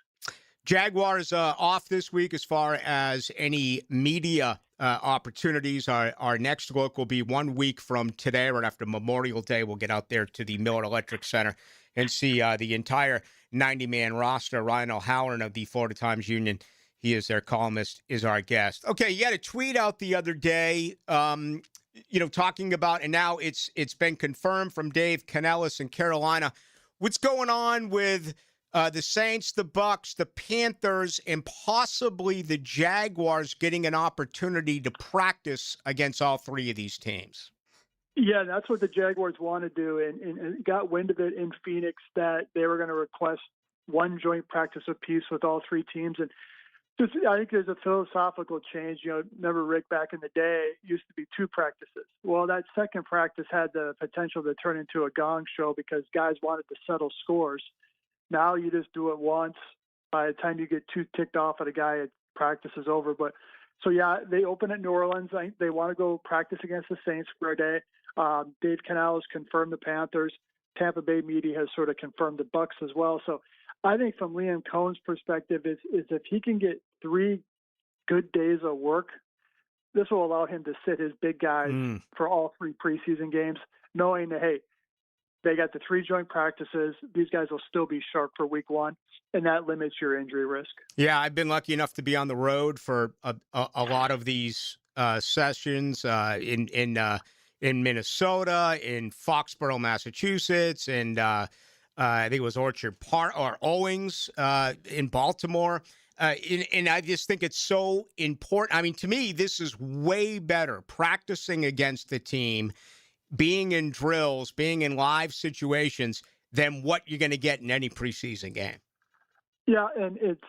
Jaguars off this week as far as any media opportunities. Our next look will be 1 week from today, right after Memorial Day. We'll get out there to the Miller Electric Center and see the entire 90-man roster. Ryan O'Halloran of the Florida Times-Union, he is their columnist, is our guest. Okay, you had a tweet out the other day, talking about, and now it's been confirmed from Dave Canellis in Carolina, what's going on with the Saints, the Bucks, the Panthers, and possibly the Jaguars getting an opportunity to practice against all 3 of these teams. Yeah, that's what the Jaguars want to do, and got wind of it in Phoenix that they were going to request 1 joint practice apiece with all 3 teams. And just, I think there's a philosophical change. Remember Rick back in the day, it used to be 2 practices. Well, that second practice had the potential to turn into a gong show because guys wanted to settle scores. Now you just do it once. By the time you get 2 ticked off at a guy, practice is over. But so yeah, they open at New Orleans. They want to go practice against the Saints for a day. Dave Canales confirmed the Panthers. Tampa Bay media has sort of confirmed the Bucks as well. So I think from Liam Cohen's perspective is if he can get 3 good days of work, this will allow him to sit his big guys for all 3 preseason games, knowing that, hey, they got the 3 joint practices. These guys will still be sharp for week 1, and that limits your injury risk. Yeah, I've been lucky enough to be on the road for a lot of these sessions in Minnesota, in Foxborough, Massachusetts, and I think it was Orchard Park or Owings in Baltimore. And I just think it's so important. I mean, to me, this is way better, practicing against the team, being in drills, being in live situations, than what you're going to get in any preseason game. Yeah, and it's,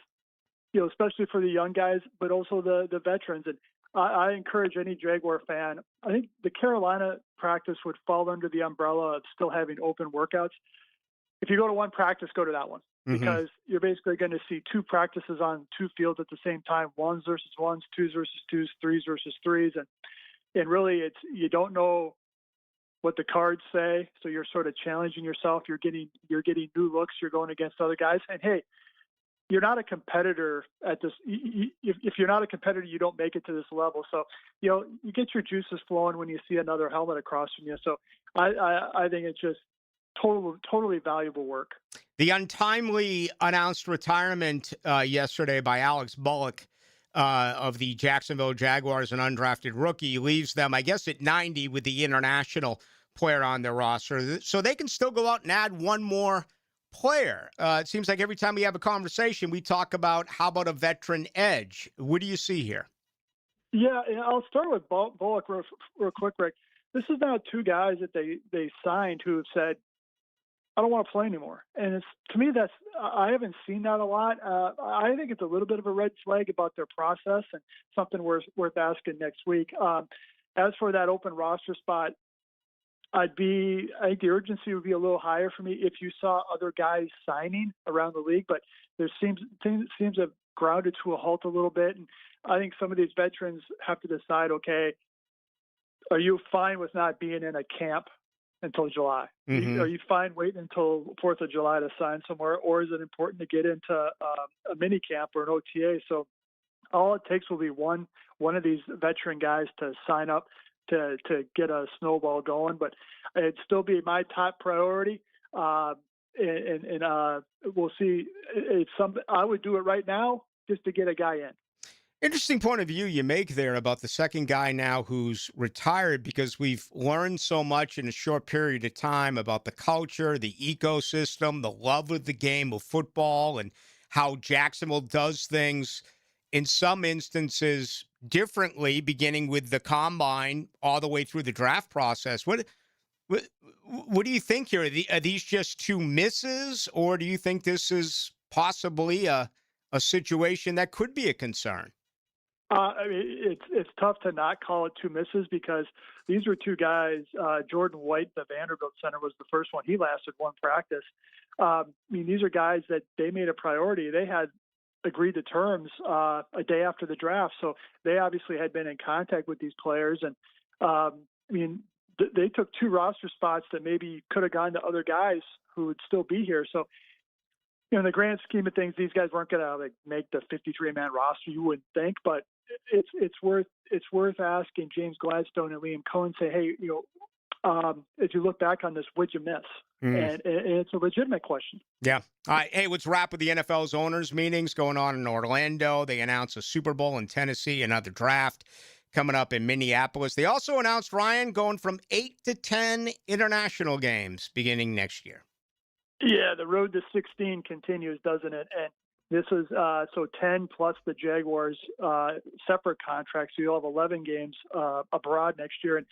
especially for the young guys, but also the veterans. And I encourage any Jaguar fan, I think the Carolina practice would fall under the umbrella of still having open workouts. If you go to one practice, go to that one. Because you're basically going to see 2 practices on 2 fields at the same time, 1s versus 1s, 2s versus 2s, 3s versus 3s. And really, you don't know what the cards say, so you're sort of challenging yourself. You're getting new looks. You're going against other guys. And, hey, you're not a competitor at this. If you're not a competitor, you don't make it to this level. So, you get your juices flowing when you see another helmet across from you. So I think it's just totally valuable work. The untimely announced retirement yesterday by Alex Bullock of the Jacksonville Jaguars, an undrafted rookie, leaves them, I guess, at 90 with the international player on their roster. So they can still go out and add 1 more player. It seems like every time we have a conversation, we talk about how about a veteran edge. What do you see here? Yeah, and I'll start with Bullock real quick, Rick. This is now 2 guys that they signed who have said, I don't want to play anymore. And to me, I haven't seen that a lot. I think it's a little bit of a red flag about their process and something worth asking next week. As for that open roster spot, I think the urgency would be a little higher for me if you saw other guys signing around the league, but there seems to have grounded to a halt a little bit. And I think some of these veterans have to decide, okay, are you fine with not being in a camp until July? Are you fine waiting until 4th of July to sign somewhere, or is it important to get into a mini camp or an OTA? So all it takes will be one of these veteran guys to sign up to get a snowball going, but it'd still be my top priority. and we'll see. It's something I would do it right now just to get a guy in. Interesting point of view you make there about the second guy now who's retired, because we've learned so much in a short period of time about the culture, the ecosystem, the love of the game of football, and how Jacksonville does things in some instances differently, beginning with the combine all the way through the draft process. What do you think here? Are these just two misses, or do you think this is possibly a situation that could be a concern? I mean, it's tough to not call it two misses, because these were two guys. Jordan White, the Vanderbilt center, was the first one. He lasted one practice. I mean, these are guys that they made a priority. They had agreed to terms a day after the draft, so they obviously had been in contact with these players. And I mean, they took two roster spots that maybe could have gone to other guys who would still be here. So, in the grand scheme of things, these guys weren't going to make the 53-man roster, you wouldn't think, but it's worth asking James Gladstone and Liam Cohen, say, hey, as you look back on this, what'd you miss? And it's a legitimate question. Yeah. All right. Hey, let's wrap with the NFL's owners meetings going on in Orlando. They announced a Super Bowl in Tennessee, another draft coming up in Minneapolis. They also announced, Ryan, going from 8 to 10 international games beginning next year. Yeah, the road to 16 continues, doesn't it? And this is so 10 plus the Jaguars separate contracts. So you'll have 11 games abroad next year. And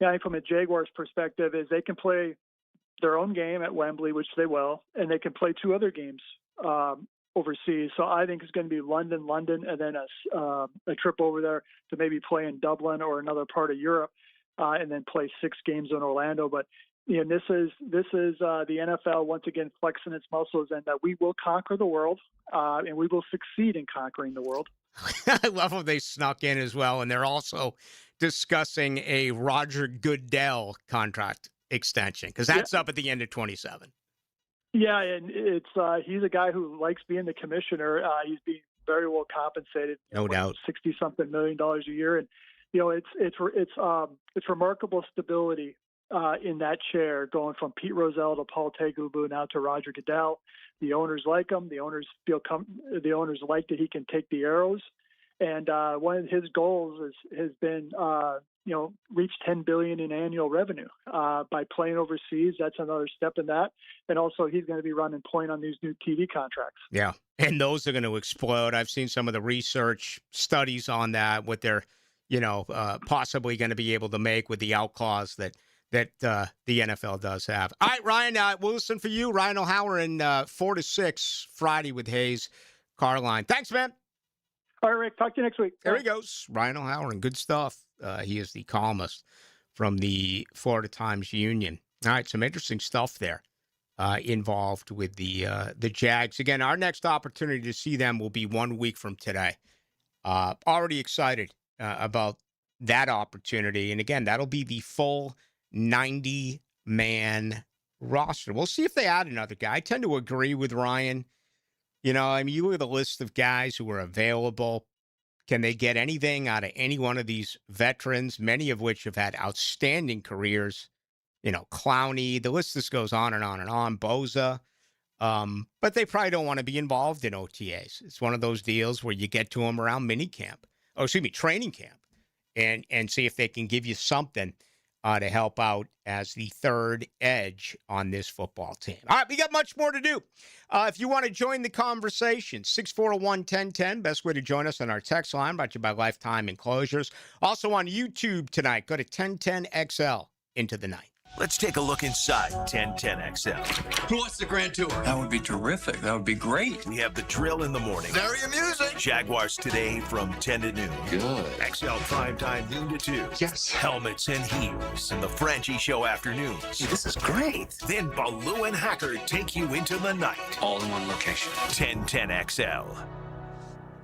I think from a Jaguars perspective is they can play their own game at Wembley, which they will, and they can play two other games overseas. So I think it's going to be London, and then a trip over there to maybe play in Dublin or another part of Europe, and then play 6 games in Orlando. But this is the NFL once again flexing its muscles, and that we will conquer the world, and we will succeed in conquering the world. I love how they snuck in as well, and they're also discussing a Roger Goodell contract extension, because that's up at the end of 27. Yeah, and it's he's a guy who likes being the commissioner. He's being very well compensated, no doubt, $60-something million a year, and it's remarkable stability in that chair, going from Pete Rozelle to Paul Tagliabue now to Roger Goodell. The owners like him. The owners the owners like that he can take the arrows. And one of his goals has been, reach $10 billion in annual revenue by playing overseas. That's another step in that. And also, he's going to be running point on these new TV contracts. Yeah, and those are going to explode. I've seen some of the research studies on that, what they're, possibly going to be able to make with the outlaws that the NFL does have. All right, Ryan, we'll listen for you. Ryan O'Halloran, 4 to 6 Friday with Hayes Carline. Thanks, man. All right, Rick. Talk to you next week. There he goes. Ryan O'Halloran. Good stuff. He is the columnist from the Florida Times Union. All right, some interesting stuff there involved with the Jags. Again, our next opportunity to see them will be 1 week from today. Already excited about that opportunity. And again, that'll be the full 90-man roster. We'll see if they add another guy. I tend to agree with Ryan. You look at the list of guys who are available. Can they get anything out of any one of these veterans, many of which have had outstanding careers? Clowney, the list just goes on and on and on, Boza. But they probably don't want to be involved in OTAs. It's one of those deals where you get to them around training camp, and see if they can give you something to help out as the third edge on this football team. All right, we got much more to do. If you want to join the conversation, 641-1010, best way to join us on our text line, brought to you by Lifetime Enclosures. Also on YouTube tonight, go to 1010XL into the night. Let's take a look inside 1010XL. Who wants the Grand Tour? That would be terrific. That would be great. We have the drill in the morning. Very amusing. Jaguars Today from 10 to noon. Good. XL Primetime noon to 2. Yes. Helmets and Heels and the Franchi Show afternoons. This is great. Then Ballou and Hacker take you into the night. All in one location. 1010XL.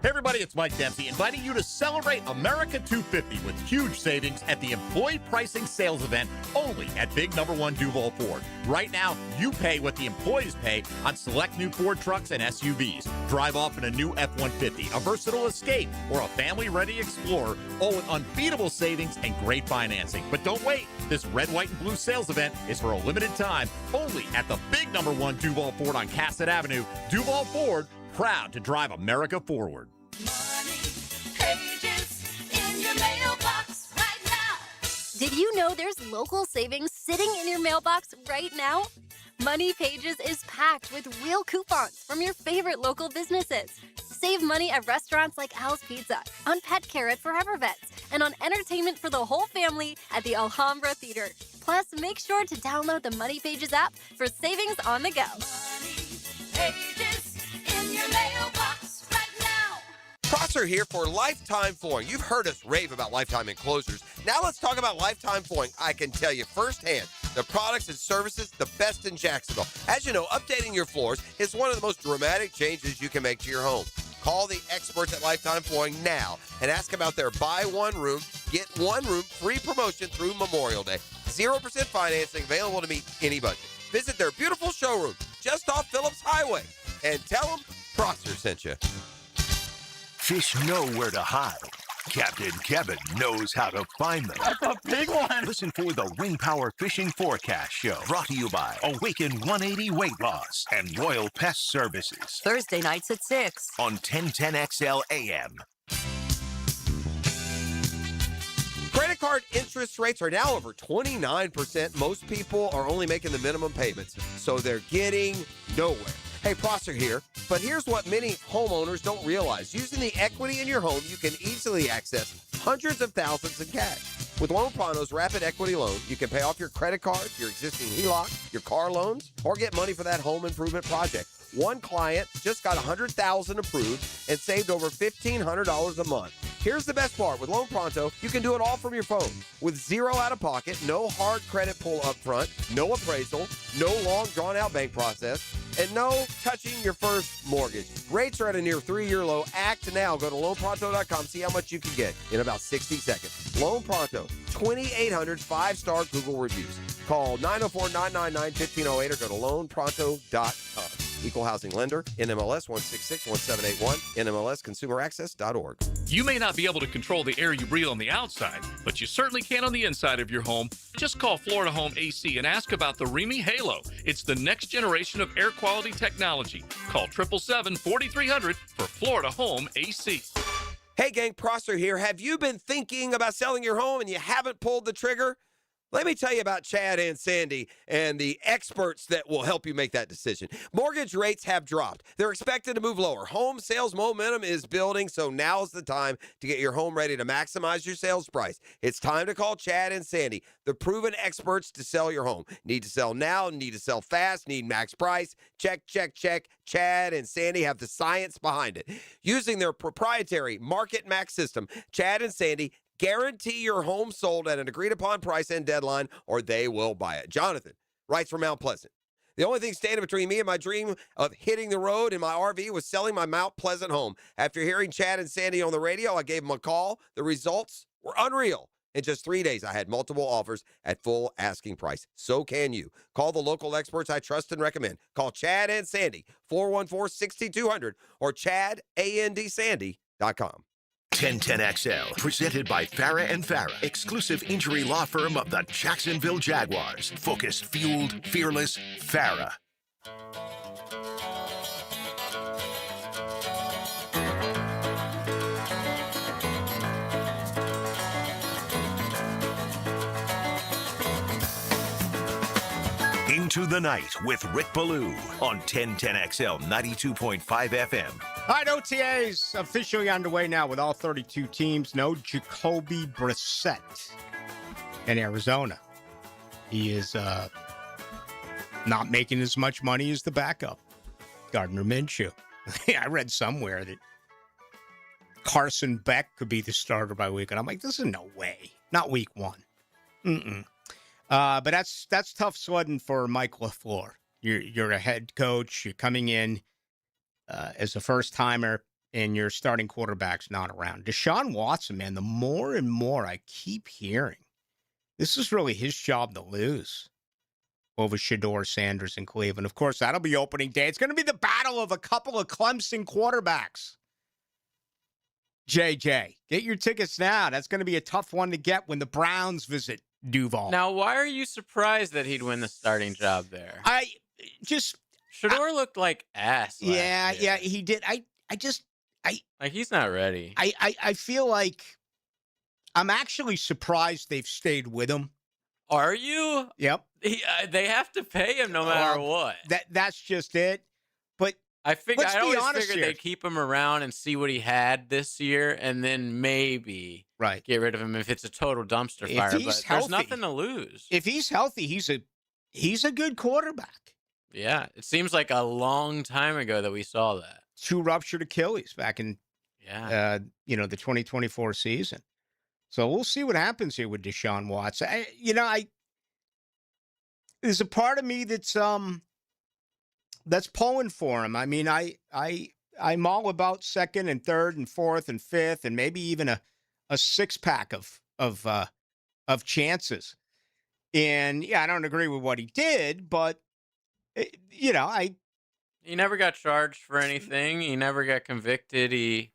Hey everybody, it's Mike Dempsey inviting you to celebrate America 250 with huge savings at the Employee Pricing Sales Event only at Big Number 1 Duval Ford. Right now, you pay what the employees pay on select new Ford trucks and SUVs. Drive off in a new F-150, a versatile Escape, or a family-ready Explorer, all with unbeatable savings and great financing. But don't wait. This red, white, and blue sales event is for a limited time only at the Big Number 1 Duval Ford on Cassett Avenue. Duval Ford, proud to drive America forward. Pages in your mailbox right now. Did you know there's local savings sitting in your mailbox right now? Money Pages is packed with real coupons from your favorite local businesses. Save money at restaurants like Al's Pizza, on pet care at Forever Vets, and on entertainment for the whole family at the Alhambra Theater. Plus, make sure to download the Money Pages app for savings on the go. Pages in your mailbox right now. Prosser here for Lifetime Flooring. You've heard us rave about Lifetime Enclosures. Now let's talk about Lifetime Flooring. I can tell you firsthand, the products and services, the best in Jacksonville. As you know, updating your floors is one of the most dramatic changes you can make to your home. Call the experts at Lifetime Flooring now and ask about their buy one room, get one room free promotion through Memorial Day. 0% financing available to meet any budget. Visit their beautiful showroom just off Phillips Highway and tell them Prosser sent you. Fish know where to hide. Captain Kevin knows how to find them. That's a big one. Listen for the Wing Power Fishing Forecast Show, brought to you by Awaken 180 Weight Loss and Royal Pest Services. Thursday nights at 6 on 1010XL AM. Credit card interest rates are now over 29%. Most people are only making the minimum payments, so they're getting nowhere. Hey, Prosser here, but here's what many homeowners don't realize. Using the equity in your home, you can easily access hundreds of thousands in cash. With Loan Pronto's Rapid Equity Loan, you can pay off your credit card, your existing HELOC, your car loans, or get money for that home improvement project. One client just got $100,000 approved and saved over $1,500 a month. Here's the best part. With Loan Pronto, you can do it all from your phone. With zero out-of-pocket, no hard credit pull up front, no appraisal, no long drawn-out bank process, and no touching your first mortgage. Rates are at a near 3-year low. Act now. Go to loanpronto.com. See how much you can get in about 60 seconds. Loan Pronto, 2,800 5-star Google reviews. Call 904-999-1508 or go to loanpronto.com. Equal housing lender, NMLS 1661781, NMLSconsumeraccess.org. You may not be able to control the air you breathe on the outside, but you certainly can on the inside of your home. Just call Florida Home AC and ask about the Remy Halo. It's the next generation of air quality technology. Call 777-4300 for Florida Home AC. Hey gang, Prosser here. Have you been thinking about selling your home and you haven't pulled the trigger? Let me tell you about Chad and Sandy and the experts that will help you make that decision. Mortgage rates have dropped. They're expected to move lower. Home sales momentum is building, so now's the time to get your home ready to maximize your sales price. It's time to call Chad and Sandy, the proven experts to sell your home. Need to sell now, need to sell fast, need max price. Check, check, check. Chad and Sandy have the science behind it. Using their proprietary Market Max system, Chad and Sandy guarantee your home sold at an agreed-upon price and deadline, or they will buy it. Jonathan writes from Mount Pleasant. The only thing standing between me and my dream of hitting the road in my RV was selling my Mount Pleasant home. After hearing Chad and Sandy on the radio, I gave them a call. The results were unreal. In just 3 days, I had multiple offers at full asking price. So can you. Call the local experts I trust and recommend. Call Chad and Sandy, 414-6200, or chadandsandy.com. 1010XL, presented by Farah and Farah, exclusive injury law firm of the Jacksonville Jaguars. Focused, fueled, fearless, Farah. Into the Night with Rick Ballou on 1010XL 92.5 FM. All right, OTAs officially underway now with all 32 teams. No Jacoby Brissett in Arizona. He is not making as much money as the backup, Gardner Minshew. I read somewhere that Carson Beck could be the starter by week, and I'm like, this is no way. Not week one. But that's tough sledding for Mike LaFleur. You're a head coach. You're coming in as a first-timer. and your starting quarterback's not around. Deshaun Watson, man, the more and more I keep hearing, this is really his job to lose over Shedeur Sanders in Cleveland. Of course, that'll be opening day. It's going to be the battle of a couple of Clemson quarterbacks. JJ, get your tickets now. That's going to be a tough one to get when the Browns visit Duval. Now, why are you surprised that he'd win the starting job there? Shedeur looked like ass. Yeah, he did. Like, he's not ready. I feel like I'm actually surprised they've stayed with him. Are you? Yep. They have to pay him no matter what. That's just it. But I let's be always honest figured here. they'd keep him around and see what he had this year, and then maybe get rid of him if it's a total dumpster If fire. he's But healthy- there's nothing to lose. If he's healthy, he's a good quarterback. Yeah, it seems like a long time ago that we saw that. 2 ruptured Achilles back in Yeah. the 2024 season. So we'll see what happens here with Deshaun Watson. There's a part of me that's pulling for him. I mean, I'm all about second and third and fourth and fifth and maybe even a 6-pack of chances. And I don't agree with what he did, but He never got charged for anything. He never got convicted. He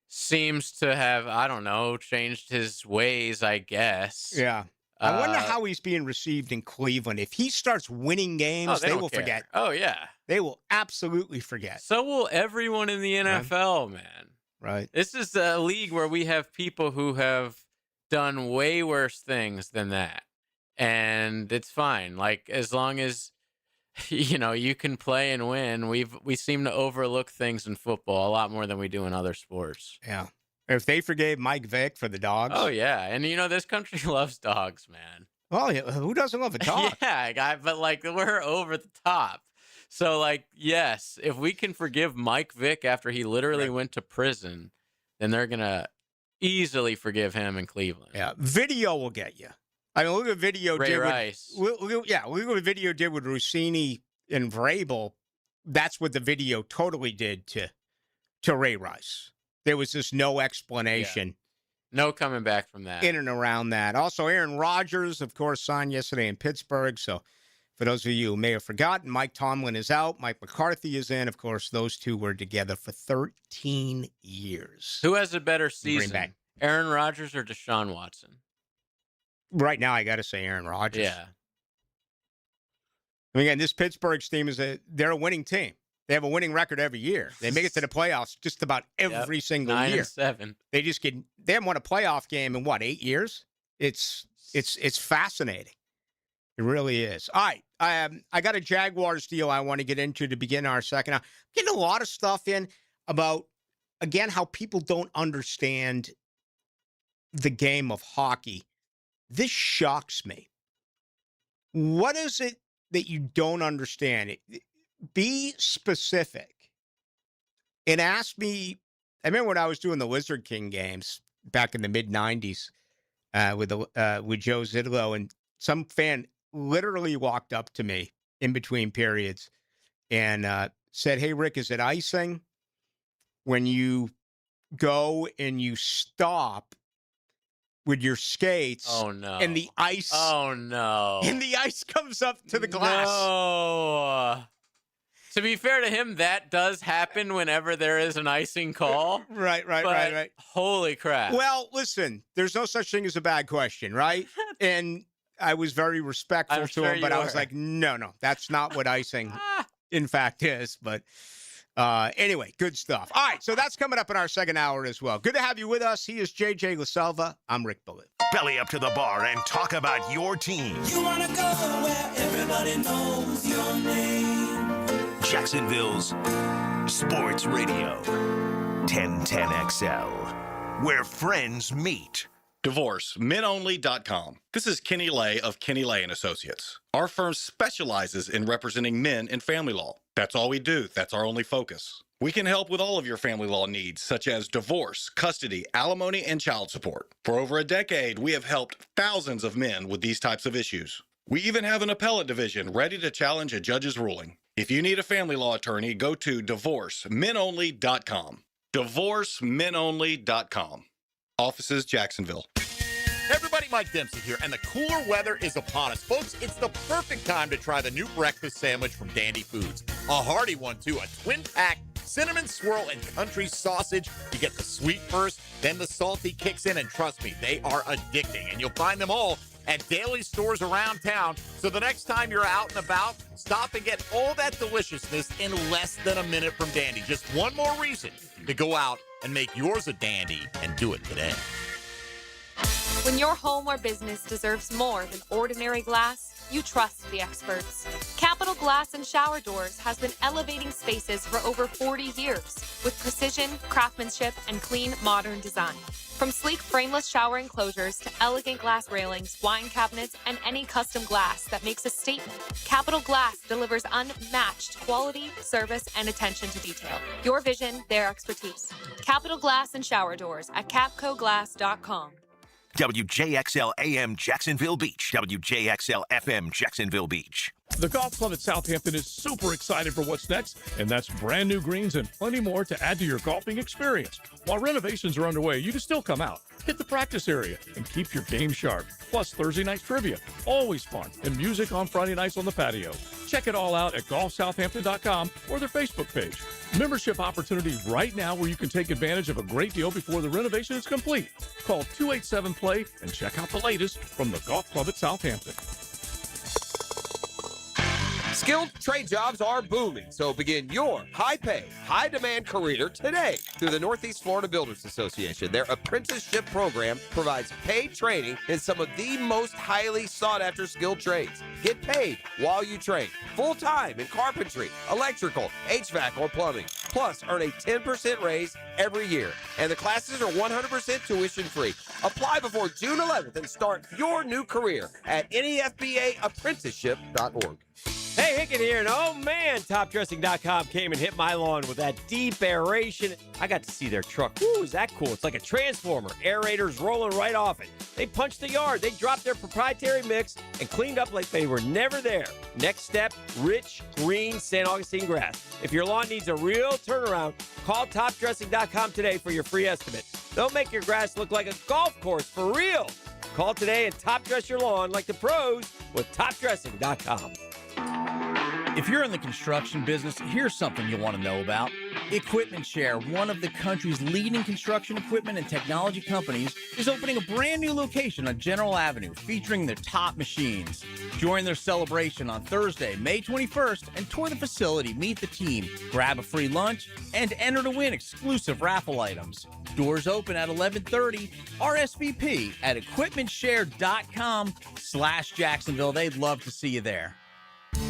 seems to have, I don't know, changed his ways, I guess. Yeah. I wonder how he's being received in Cleveland. If he starts winning games, they they don't will care. forget. Oh, yeah. They will absolutely forget. So will everyone in the NFL, man. Right. This is a league where we have people who have done way worse things than that. And it's fine. Like, as long as you can play and win. We seem to overlook things in football a lot more than we do in other sports. Yeah. If they forgave Mike Vick for the dogs. Oh yeah, and this country loves dogs, man. Oh yeah, who doesn't love a dog? Yeah, guy, but we're over the top. So yes, if we can forgive Mike Vick after he literally went to prison, then they're gonna easily forgive him in Cleveland. Yeah, video will get you. I mean, look at video Ray did Rice. look what video did with Rossini and Vrabel. That's what the video totally did to Ray Rice. There was just no explanation. Yeah. No coming back from that. In and around that. Also, Aaron Rodgers, of course, signed yesterday in Pittsburgh. So for those of you who may have forgotten, Mike Tomlin is out. Mike McCarthy is in. Of course, those two were together for 13 years. Who has a better Green season, Bay. Aaron Rodgers or Deshaun Watson? Right now, I got to say Aaron Rodgers. Yeah. I mean, again, this Pittsburgh team they're a winning team. They have a winning record every year. They make it to the playoffs just about every single 9 year. and 7. They haven't won a playoff game in 8 years? It's fascinating. It really is. All right. I got a Jaguars deal I want to get into to begin our second. I'm getting a lot of stuff in about, again, how people don't understand the game of hockey. This shocks me. What is it that you don't understand? Be specific. And ask me, I remember when I was doing the Lizard King games back in the mid-'90s with Joe Zidlow, and some fan literally walked up to me in between periods and said, "Hey, Rick, is it icing when you go and you stop with your skates and the ice and the ice comes up to the glass?" No. To be fair to him, that does happen whenever there is an icing call. Right. Holy crap. Well, listen, there's no such thing as a bad question, right? And I was very respectful to him, but I was like, no, that's not what icing in fact is. But anyway, good stuff. All right, so that's coming up in our second hour as well. Good to have you with us. He is JJ LaSelva. I'm Rick Ballou. Belly up to the bar and talk about your team. You wanna go where everybody knows your name. Jacksonville's Sports Radio 1010XL, where friends meet. DivorceMenOnly.com. This is Kenny Lay of Kenny Lay & Associates. Our firm specializes in representing men in family law. That's all we do. That's our only focus. We can help with all of your family law needs, such as divorce, custody, alimony, and child support. For over a decade, we have helped thousands of men with these types of issues. We even have an appellate division ready to challenge a judge's ruling. If you need a family law attorney, go to DivorceMenOnly.com. DivorceMenOnly.com. Offices, Jacksonville. Everybody, Mike Dempsey here, and the cooler weather is upon us. Folks, it's the perfect time to try the new breakfast sandwich from Dandy Foods. A hearty one, too. A twin-pack cinnamon swirl and country sausage. You get the sweet first, then the salty kicks in, and trust me, they are addicting. And you'll find them all at daily stores around town. So the next time you're out and about, stop and get all that deliciousness in less than a minute from Dandy. Just one more reason to go out and make yours a dandy, and do it today. When your home or business deserves more than ordinary glass, you trust the experts. Capital Glass and Shower Doors has been elevating spaces for over 40 years with precision, craftsmanship, and clean, modern design. From sleek frameless shower enclosures to elegant glass railings, wine cabinets, and any custom glass that makes a statement, Capital Glass delivers unmatched quality, service, and attention to detail. Your vision, their expertise. Capital Glass and Shower Doors at capcoglass.com. WJXL AM Jacksonville Beach. WJXL FM Jacksonville Beach. The golf club at Southampton is super excited for what's next, and that's brand new greens and plenty more to add to your golfing experience. While renovations are underway, you can still come out, hit the practice area, and keep your game sharp. Plus Thursday night trivia, always fun, and music on Friday nights on the patio. Check it all out at golfsouthampton.com or their Facebook page. Membership opportunity right now where you can take advantage of a great deal before the renovation is complete. Call 287-PLAY and check out the latest from the golf club at Southampton. Skilled trade jobs are booming, so begin your high-pay, high-demand career today through the Northeast Florida Builders Association. Their apprenticeship program provides paid training in some of the most highly sought-after skilled trades. Get paid while you train, full-time in carpentry, electrical, HVAC, or plumbing. Plus, earn a 10% raise every year. And the classes are 100% tuition-free. Apply before June 11th and start your new career at NEFBAapprenticeship.org. Hey, Hicken here, and oh man, TopDressing.com came and hit my lawn with that deep aeration. I got to see their truck. Ooh, is that cool? It's like a transformer. Aerators rolling right off it. They punched the yard. They dropped their proprietary mix and cleaned up like they were never there. Next step, rich, green St. Augustine grass. If your lawn needs a real turnaround, call TopDressing.com today for your free estimate. They'll make your grass look like a golf course for real. Call today and top dress your lawn like the pros with TopDressing.com. If you're in the construction business, here's something you'll want to know about. Equipment Share, one of the country's leading construction equipment and technology companies, is opening a brand new location on General Avenue featuring their top machines. Join their celebration on Thursday, May 21st, and tour the facility, meet the team, grab a free lunch, and enter to win exclusive raffle items. Doors open at 11:30. RSVP at equipmentshare.com/Jacksonville. They'd love to see you there.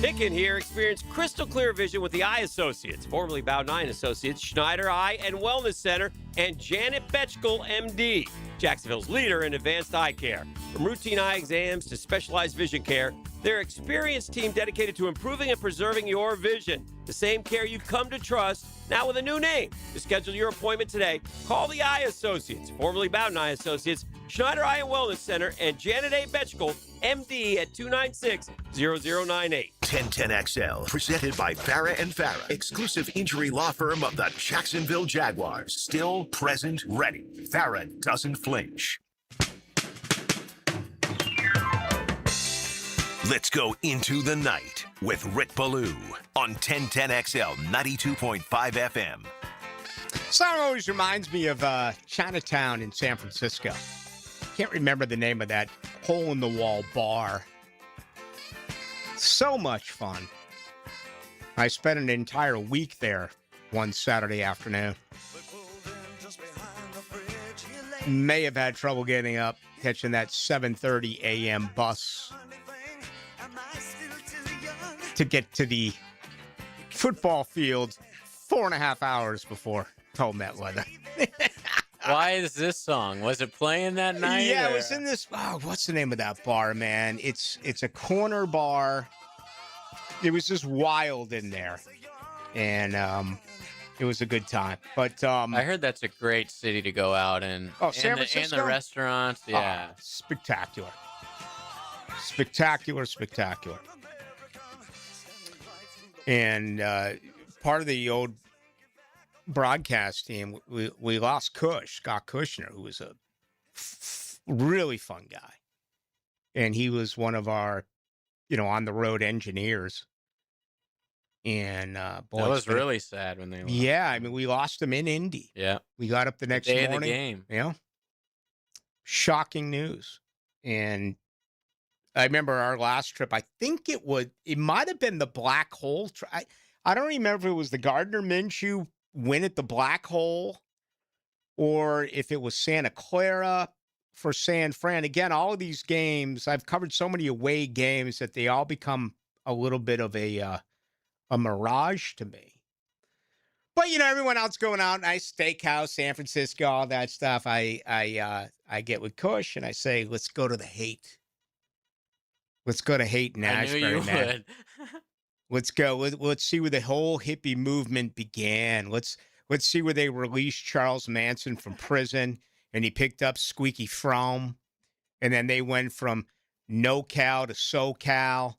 Hicken here. Experience crystal clear vision with the Eye Associates, formerly Ballou Associates, Schneider Eye and Wellness Center, and Janet Betchkel, MD, Jacksonville's leader in advanced eye care. From routine eye exams to specialized vision care, their experienced team dedicated to improving and preserving your vision. The same care you've come to trust, now with a new name. To schedule your appointment today, call the Eye Associates, formerly Bowden Eye Associates, Schneider Eye and Wellness Center, and Janet A. Betchkel, MD, at 296-0098. 1010XL, presented by Farah and Farah, exclusive injury law firm of the Jacksonville Jaguars. Still, present, ready. Farah doesn't flinch. Let's go into the night with Rick Ballou on 1010XL 92.5 FM. Song always reminds me of Chinatown in San Francisco. Can't remember the name of that hole-in-the-wall bar. So much fun. I spent an entire week there one Saturday afternoon. May have had trouble getting up, catching that 7:30 a.m. bus to get to the football field 4.5 hours before cold Met weather. Why is this song? Was it playing that night? Yeah, it was in this. Oh, what's the name of that bar, man? It's a corner bar. It was just wild in there, and it was a good time. But I heard that's a great city to go out in. Oh, San Francisco? And the restaurants, yeah, spectacular, spectacular, spectacular. And part of the old broadcast team, we lost Scott Kushner, who was a really fun guy. And he was one of our, on the road engineers. And boy, that was really sad when they lost. Yeah, I mean, we lost him in Indy. Yeah. We got up the next day morning. Of the game. Yeah. Shocking news. And I remember our last trip, I think it might have been the Black Hole. I don't remember if it was the Gardner Minshew win at the Black Hole or if it was Santa Clara for San Fran. Again, all of these games, I've covered so many away games that they all become a little bit of a mirage to me. But, everyone else going out, nice steakhouse, San Francisco, all that stuff. I get with Kush and I say, let's go to the Haight. Let's go to Haight in Ashburn. I knew you man. would. Let's go. Let's see where the whole hippie movement began. Let's see where they released Charles Manson from prison and he picked up Squeaky Fromm. And then they went from NoCal to SoCal.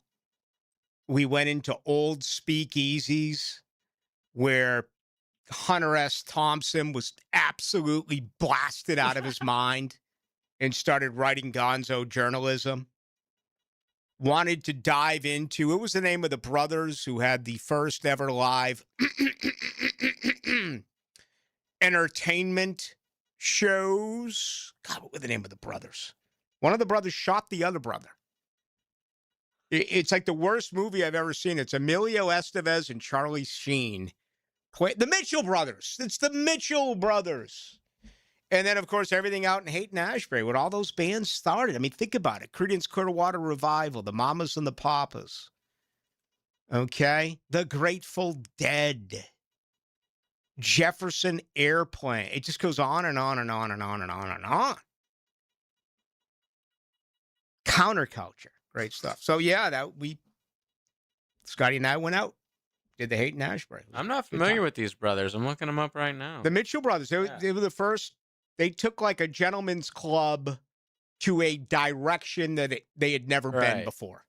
We went into old speakeasies where Hunter S. Thompson was absolutely blasted out of his mind and started writing gonzo journalism. Wanted to dive into, it was the name of the brothers who had the first ever live entertainment shows. God, what were the name of the brothers? One of the brothers shot the other brother. It's like the worst movie I've ever seen. It's Emilio Estevez and Charlie Sheen. The Mitchell brothers. It's the Mitchell brothers. And then, of course, everything out in Haight and Ashbury, when all those bands started. I mean, think about it. Creedence Clearwater Revival, the Mamas and the Papas. Okay? The Grateful Dead. Jefferson Airplane. It just goes on and on and on and on and on and on. Counterculture. Great stuff. So, yeah, Scotty and I went out. Did the Haight and Ashbury. I'm not familiar with these brothers. I'm looking them up right now. The Mitchell brothers. They were the first. They took like a gentleman's club to a direction that they had never been before.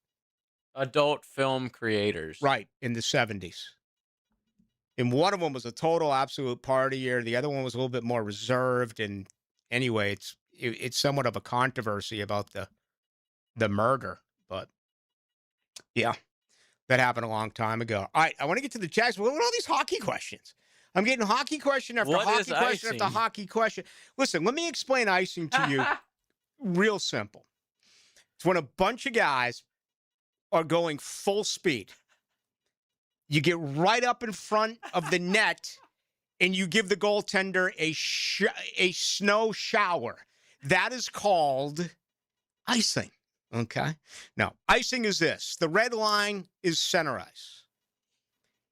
Adult film creators. Right, in the 70s. And one of them was a total absolute partier. The other one was a little bit more reserved. And anyway, it's somewhat of a controversy about the murder. But, yeah. That happened a long time ago. All right, I want to get to the Jags. Look at all these hockey questions. I'm getting hockey question after hockey question after hockey question. Listen, let me explain icing to you real simple. It's when a bunch of guys are going full speed. You get right up in front of the net and you give the goaltender a snow shower. That is called icing. Okay. Now, icing is this. The red line is center ice.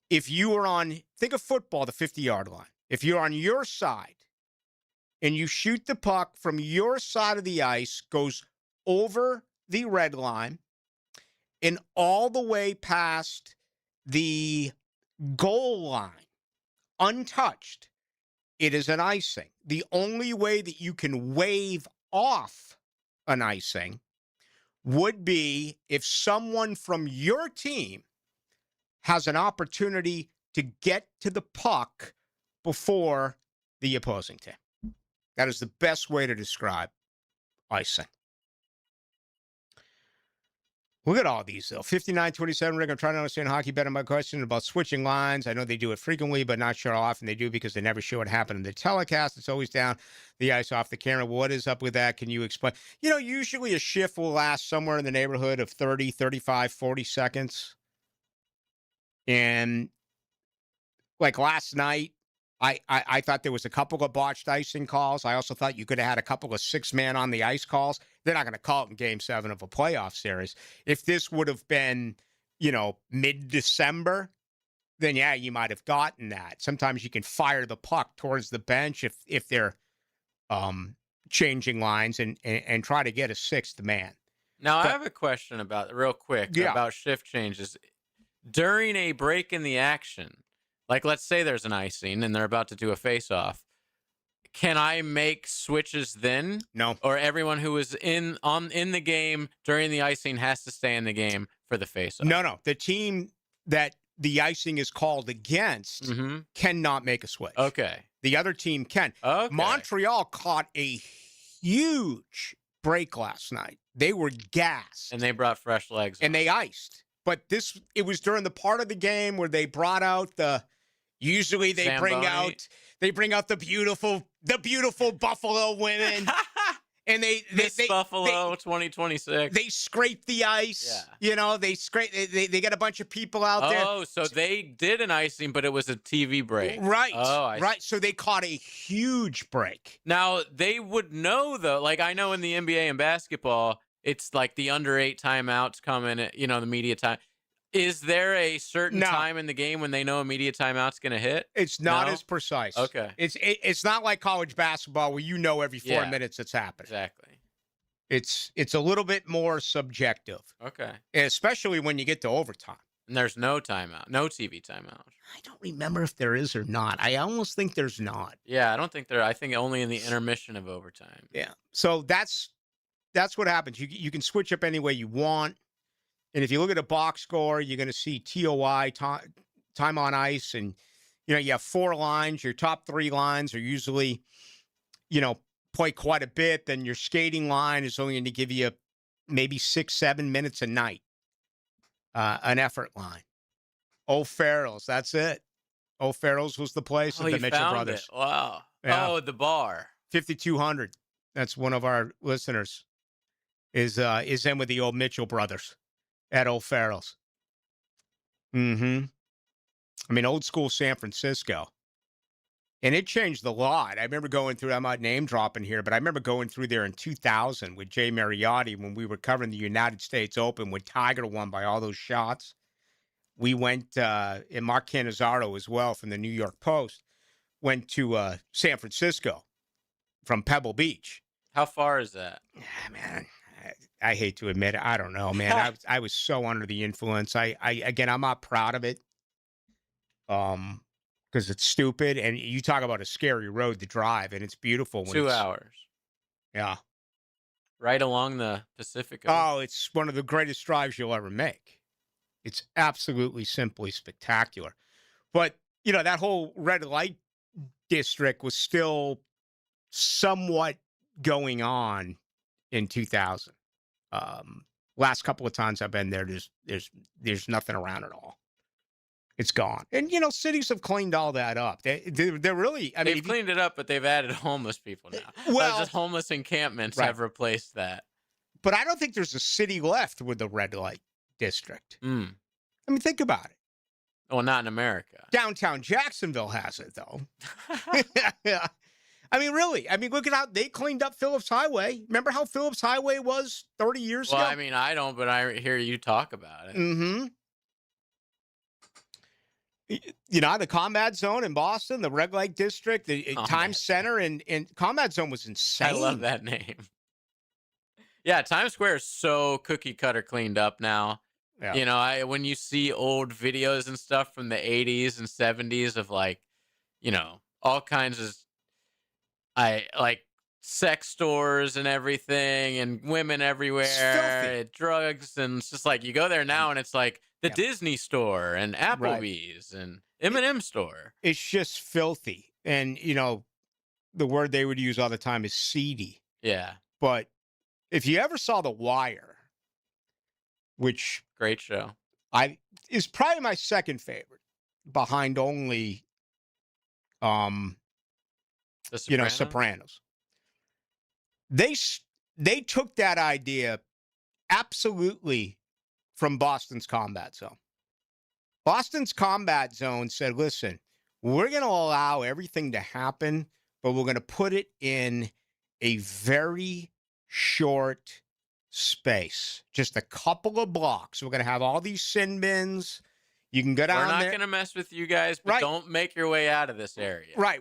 If you are think of football, the 50-yard line. If you're on your side and you shoot the puck from your side of the ice, goes over the red line and all the way past the goal line, untouched, it is an icing. The only way that you can wave off an icing would be if someone from your team has an opportunity to get to the puck before the opposing team. That is the best way to describe icing. Look at all these, though. 59-27, Rick. I'm trying to understand hockey better. My question about switching lines. I know they do it frequently, but not sure how often they do because they never show it happen in the telecast. It's always down the ice off the camera. What is up with that? Can you explain? Usually a shift will last somewhere in the neighborhood of 30, 35, 40 seconds. And like last night, I thought there was a couple of botched icing calls. I also thought you could have had a couple of 6-man on the ice calls. They're not going to call it in Game 7 of a playoff series. If this would have been, mid-December, then, yeah, you might have gotten that. Sometimes you can fire the puck towards the bench if they're changing lines and try to get a 6th man. Now, I have a question real quick, about shift changes. During a break in the action, like, let's say there's an icing and they're about to do a face-off. Can I make switches then? No. Or everyone who was in the game during the icing has to stay in the game for the face-off? No. The team that the icing is called against cannot make a switch. Okay. The other team can. Okay. Montreal caught a huge break last night. They were gassed. And they brought fresh legs. And they iced. But it was during the part of the game where they brought out usually they bring out the beautiful Buffalo women. And they Buffalo 2026. They scrape the ice. Yeah. They get a bunch of people out there. Oh, so they did an icing, but it was a TV break. Right. Oh, right. So they caught a huge break. Now, they would know, though. Like, I know in the NBA and basketball, it's like the under 8 timeouts coming, the media time. Is there a certain time in the game when they know a media timeout's going to hit? It's not as precise. Okay. It's not like college basketball where every 4 minutes it's happening. Exactly. It's a little bit more subjective. Okay. Especially when you get to overtime. And there's no timeout, no TV timeout. I don't remember if there is or not. I almost think there's not. Yeah, I don't think there. I think only in the intermission of overtime. Yeah. So that's what happens. You can switch up any way you want. And if you look at a box score, you're going to see TOI, time on ice, and, you have 4 lines. Your top 3 lines are usually, play quite a bit. Then your skating line is only going to give you maybe 6-7 minutes a night, an effort line. O'Farrell's, that's it. O'Farrell's was the place at the Mitchell Brothers. It. Wow. Yeah. Oh, the bar. 5200. That's one of our listeners is in with the old Mitchell Brothers at O'Farrell's. I mean, old school San Francisco. And it changed a lot. I remember going through, I'm not name dropping here, but I remember going through there in 2000 with Jay Mariotti when we were covering the United States Open when Tiger won by all those shots. We went, and Mark Cannizzaro as well from the New York Post, went to San Francisco from Pebble Beach. How far is that? Man, I hate to admit it. I don't know, man. I was so under the influence. Again, I'm not proud of it. Because it's stupid, and you talk about a scary road to drive, and it's beautiful. When 2 hours. Yeah. Right along the Pacific Ocean. Oh, it's one of the greatest drives you'll ever make. It's absolutely simply spectacular. But, that whole red light district was still somewhat going on in 2000. Last couple of times I've been there, there's nothing around at all. It's gone. And, cities have cleaned all that up. They're really, they've cleaned it up, but they've added homeless people now. Well, just homeless encampments have replaced that. But I don't think there's a city left with the red light district. I mean, think about it. Well, not in America. Downtown Jacksonville has it, though. Yeah. I mean, really. I mean, look at how they cleaned up Phillips Highway. Remember how Phillips Highway was 30 years ago? Well, I mean, I don't, but I hear you talk about it. Mm-hmm. The Combat Zone in Boston, the Red Light District, the Times Center, and Combat Zone was insane. I love that name. Yeah, Times Square is so cookie cutter cleaned up now. Yeah. When you see old videos and stuff from the 80s and 70s of all kinds of sex stores and everything and women everywhere, drugs, and it's just like you go there now and it's like the Disney store and Applebee's and M&M store. It's just filthy. And, the word they would use all the time is seedy. Yeah. But if you ever saw The Wire, which... Great show. Is probably my second favorite, behind only, Sopranos. They took that idea absolutely from Boston's Combat Zone. Boston's Combat Zone said, listen, we're going to allow everything to happen, but we're going to put it in a very short space, just a couple of blocks. We're going to have all these sin bins. You can go down there. We're not going to mess with you guys, but don't make your way out of this area. Right.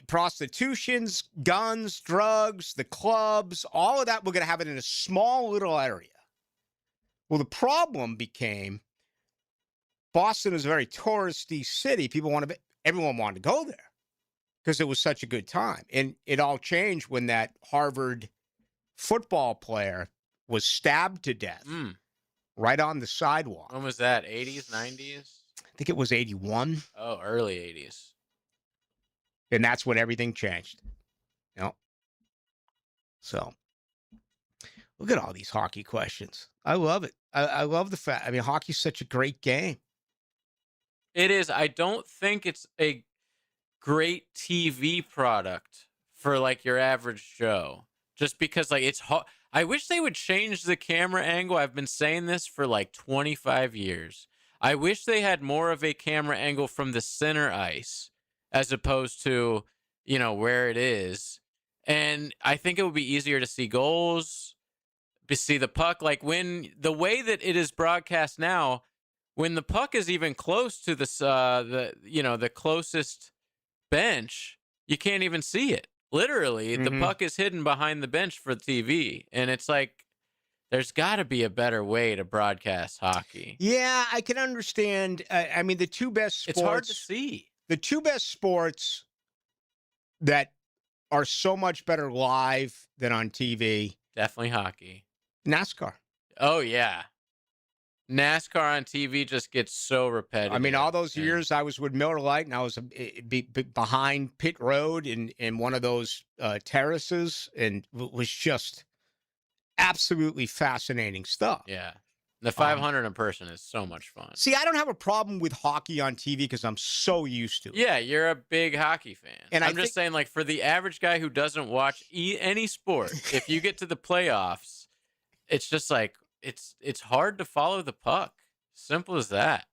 Prostitutions, guns, drugs, the clubs, all of that, we're going to have it in a small little area. Well, the problem became Boston is a very touristy city. Everyone wanted to go there because it was such a good time. And it all changed when that Harvard football player was stabbed to death right on the sidewalk. When was that? 80s, 90s? I think it was 81. Oh, early 80s. And that's when everything changed. So, look at all these hockey questions. I love it. I love the fact. I mean, hockey's such a great game. It is. I don't think it's a great TV product for like your average Joe. Just because like it's hard. I wish they would change the camera angle. I've been saying this for like 25 years. I wish they had more of a camera angle from the center ice as opposed to, where it is. And I think it would be easier to see goals, to see the puck. Like when the way that it is broadcast now, when the puck is even close to the closest bench, you can't even see it. Literally, the puck is hidden behind the bench for TV. And it's like, there's got to be a better way to broadcast hockey. Yeah, I can understand. I mean, the two best sports. It's hard to see. The two best sports that are so much better live than on TV. Definitely hockey. NASCAR. Oh, yeah. NASCAR on TV just gets so repetitive. I mean, all those years I was with Miller Lite, and I was behind pit road in one of those terraces, and it was just absolutely fascinating stuff. Yeah. The 500 in person is so much fun. See, I don't have a problem with hockey on TV because I'm so used to it. Yeah, you're a big hockey fan. And I'm just saying, like, for the average guy who doesn't watch any sport, if you get to the playoffs, it's just like, it's hard to follow the puck. Simple as that.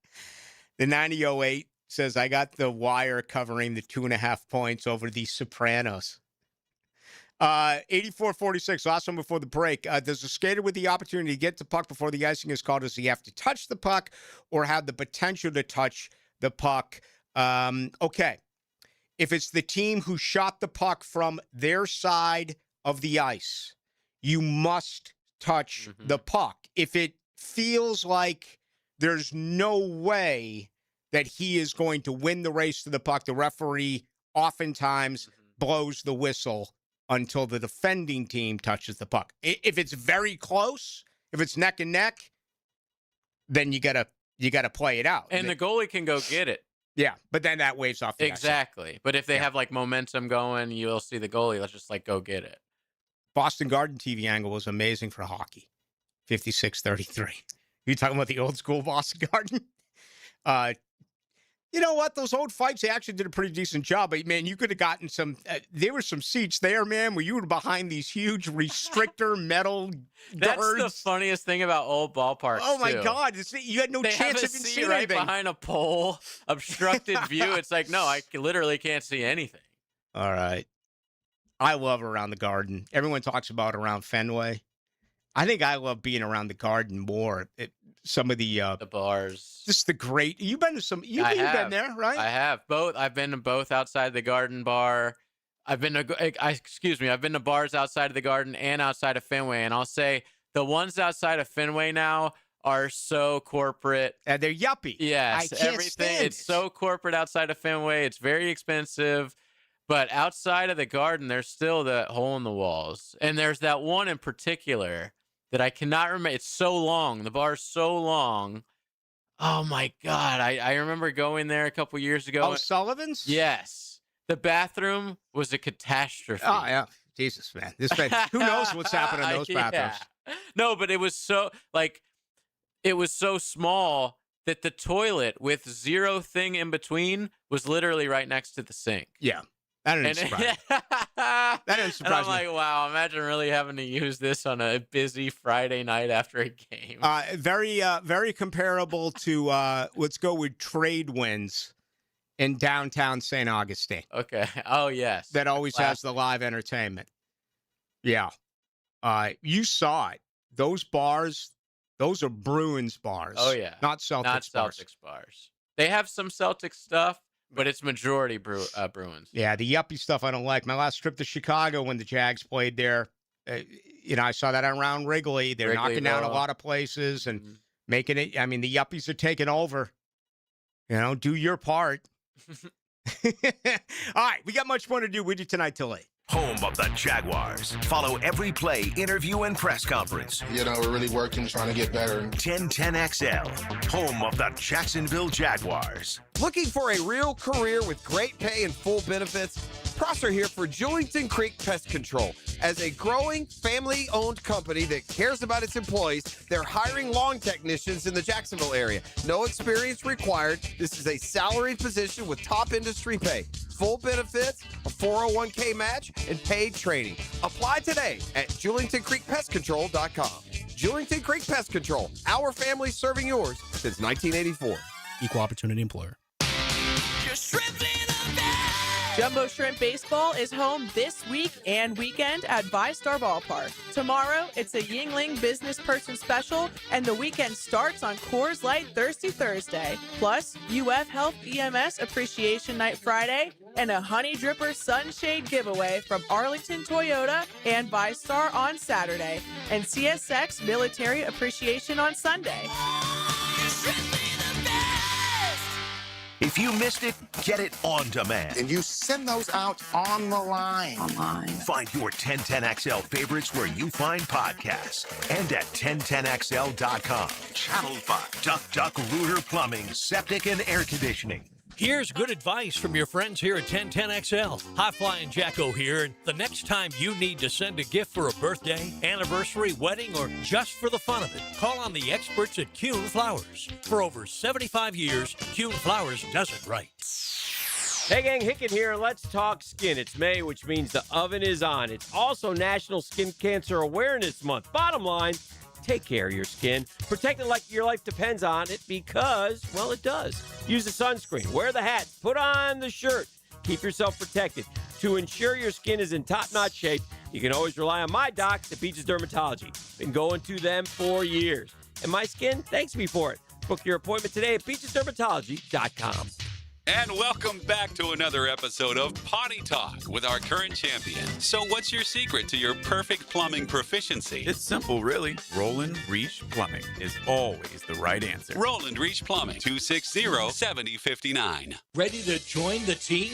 The 9008 says, I got the wire covering the 2.5 points over the Sopranos. 84-46, last one before the break. Does a skater with the opportunity to get the puck before the icing is called, does he have to touch the puck or have the potential to touch the puck? Okay. If it's the team who shot the puck from their side of the ice, you must touch the puck. If it feels like there's no way that he is going to win the race to the puck, the referee oftentimes blows the whistle until the defending team touches the puck. If it's very close, if it's neck and neck, then you gotta play it out. And the goalie can go get it. Yeah, but then that waves off the exactly. But if they have like momentum going, you'll see the goalie. Let's just like go get it. Boston Garden TV angle was amazing for hockey. 56-33. You talking about the old school Boston Garden? You know what? Those old fights, they actually did a pretty decent job. But, man, you could have gotten some there were some seats there, man, where you were behind these huge restrictor metal That's guards. the funniest thing about old ballparks, Oh, my too. God. You had no They chance have of a even seat seeing right anything. behind a pole, obstructed view. It's like, no, I literally can't see anything. All right. I love around the Garden. Everyone talks about around Fenway. I think I love being around the Garden more. Some of the bars. Just the great. You've been to some. You've been there, right? I have both. I've been to both outside the Garden bar. I've been to bars outside of the Garden and outside of Fenway. And I'll say the ones outside of Fenway now are so corporate. And they're yuppie. Yes, I can't everything. stand It's so corporate outside of Fenway. It's very expensive. But outside of the Garden, there's still that hole in the walls. And there's that one in particular that I cannot remember. It's so long. The bar's so long. Oh, my God. I remember going there a couple years ago. Oh, Sullivan's? Yes. The bathroom was a catastrophe. Oh, yeah. Jesus, man. Who knows what's happened in those bathrooms? Yeah. No, but it was so, it was so small that the toilet with zero thing in between was literally right next to the sink. Yeah. That didn't surprise me. That didn't surprise me. I'm like, wow, imagine really having to use this on a busy Friday night after a game. Very comparable to, let's go with Trade Winds in downtown St. Augustine. Okay. Oh, yes. That always has the live entertainment. Yeah. You saw it. Those bars, those are Bruins bars. Oh, yeah. Not Celtics bars. They have some Celtics stuff. But it's majority Bruins. Yeah, the yuppie stuff I don't like. My last trip to Chicago when the Jags played there, I saw that around Wrigley. They're knocking down a lot of places and making it. I mean, the yuppies are taking over. Do your part. All right, we got much more to do with you tonight till 8. home of the Jaguars. Follow every play, interview, and press conference. We're really working, trying to get better. 1010XL, home of the Jacksonville Jaguars. Looking for a real career with great pay and full benefits? Prosser here for Julington Creek Pest Control. As a growing, family-owned company that cares about its employees, they're hiring lawn technicians in the Jacksonville area. No experience required. This is a salaried position with top industry pay. Full benefits, a 401k match, and paid training. Apply today at JulingtonCreekPestControl.com. Julington Creek Pest Control, our family serving yours since 1984. Equal opportunity employer. Jumbo Shrimp Baseball is home this week and weekend at VyStar Ballpark. Tomorrow, it's a Yingling Business Person Special, and the weekend starts on Coors Light Thirsty Thursday. Plus, UF Health EMS Appreciation Night Friday, and a Honey Dripper Sunshade giveaway from Arlington Toyota and VyStar on Saturday, and CSX Military Appreciation on Sunday. If you missed it, get it on demand. And you send those out on the line. Find your 1010XL favorites where you find podcasts and at 1010XL.com. Channel 5, Duck Rooter Plumbing, Septic and Air Conditioning. Here's good advice from your friends here at 1010XL. High Flying Jacko here, and the next time you need to send a gift for a birthday, anniversary, wedding, or just for the fun of it, call on the experts at Kuhn Flowers. For over 75 years, Kuhn Flowers does it right. Hey gang, Hicken here. Let's talk skin. It's May, which means the oven is on. It's also National Skin Cancer Awareness Month. Bottom line, take care of your skin. Protect it like your life depends on it because, well, it does. Use the sunscreen, wear the hat, put on the shirt. Keep yourself protected. To ensure your skin is in top-notch shape, you can always rely on my doc, the Beaches Dermatology. Been going to them for years. And my skin thanks me for it. Book your appointment today at beachesdermatology.com. And welcome back to another episode of Potty Talk with our current champion. So what's your secret to your perfect plumbing proficiency? It's simple, really. Roland Reach Plumbing is always the right answer. Roland Reach Plumbing, 260-7059. Ready to join the team?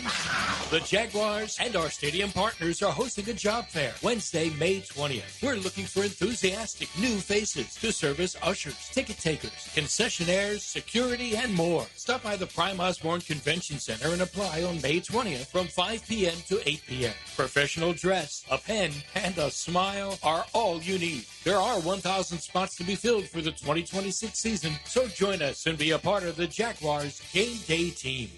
The Jaguars and our stadium partners are hosting a job fair Wednesday, May 20th. We're looking for enthusiastic new faces to serve as ushers, ticket takers, concessionaires, security, and more. Stop by the Prime Osborne Convention Center and apply on May 20th from 5 p.m. to 8 p.m. Professional dress, a pen, and a smile are all you need. There are 1,000 spots to be filled for the 2026 season, so join us and be a part of the Jaguars game day team.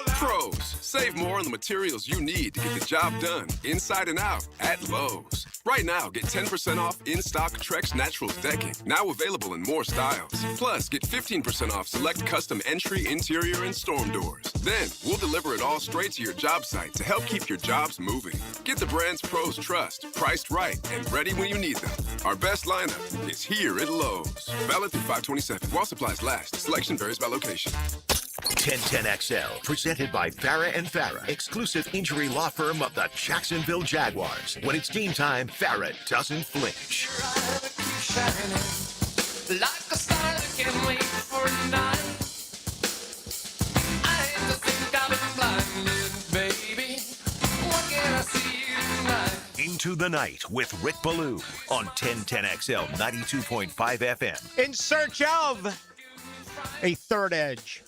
Pros, save more on the materials you need to get the job done, inside and out, at Lowe's. Right now, get 10% off in-stock Trex Naturals decking, now available in more styles. Plus, get 15% off select custom entry, interior, and storm doors. Then, we'll deliver it all straight to your job site to help keep your jobs moving. Get the brands pros trust, priced right, and ready when you need them. Our best lineup is here at Lowe's. Valid through 5/27. While supplies last. Selection varies by location. 1010XL, presented by Farah and Farah, exclusive injury law firm of the Jacksonville Jaguars. When it's game time, Farah doesn't flinch. Like a star that can't wait for a night. I hate to think I've been blinded, baby. What can I see tonight? Into the Night with Rick Ballou on 1010XL 92.5 FM. In search of a third edge.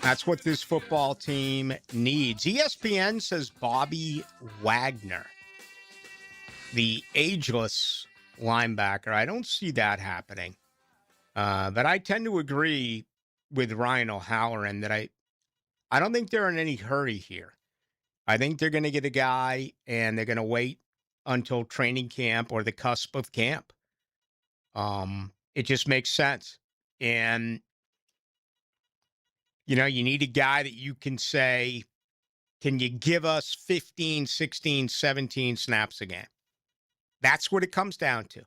That's what this football team needs. ESPN says Bobby Wagner, the ageless linebacker. I don't see that happening. But I tend to agree with Ryan O'Halloran that I don't think they're in any hurry here. I think they're going to get a guy and they're going to wait until training camp or the cusp of camp. It just makes sense. And you know, you need a guy that you can say, can you give us 15, 16, 17 snaps a game? That's what it comes down to.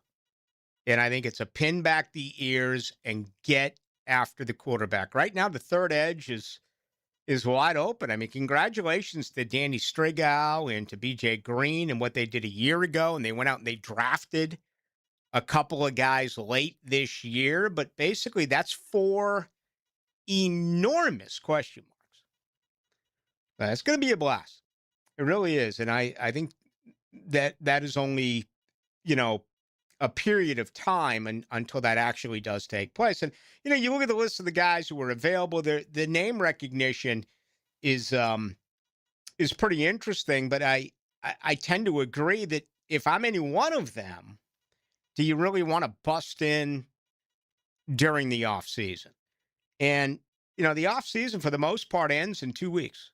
And I think it's a pin back the ears and get after the quarterback. Right now, the third edge is wide open. I mean, congratulations to Danny Strigow and to B.J. Green and what they did a year ago. And they went out and they drafted a couple of guys late this year. But basically, that's 4 enormous question marks. It's going to be a blast. It really is. And I think that is only, a period of time until that actually does take place. And, you look at the list of the guys who are available, the name recognition is pretty interesting, but I tend to agree that if I'm any one of them, do you really want to bust in during the off season? And, the off season for the most part ends in 2 weeks,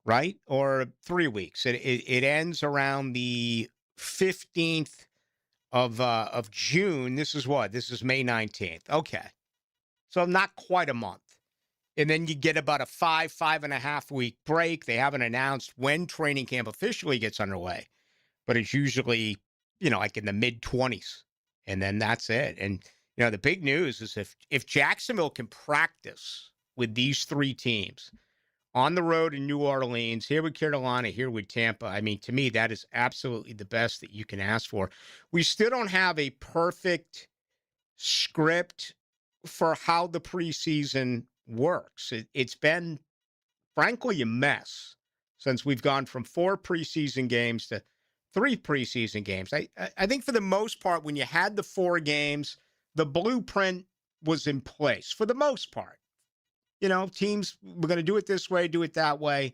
right? Or 3 weeks. It ends around the 15th of June. This is what? This is May 19th. Okay. So not quite a month. And then you get about a 5.5 week break. They haven't announced when training camp officially gets underway, but it's usually, like in the mid-20s. And then that's it. And, the big news is if Jacksonville can practice with these three teams on the road in New Orleans, here with Carolina, here with Tampa, I mean, to me, that is absolutely the best that you can ask for. We still don't have a perfect script for how the preseason works. It's been, frankly, a mess since we've gone from 4 preseason games to 3 preseason games. I think for the most part, when you had the 4 games, the blueprint was in place for the most part. Teams were going to do it this way, do it that way.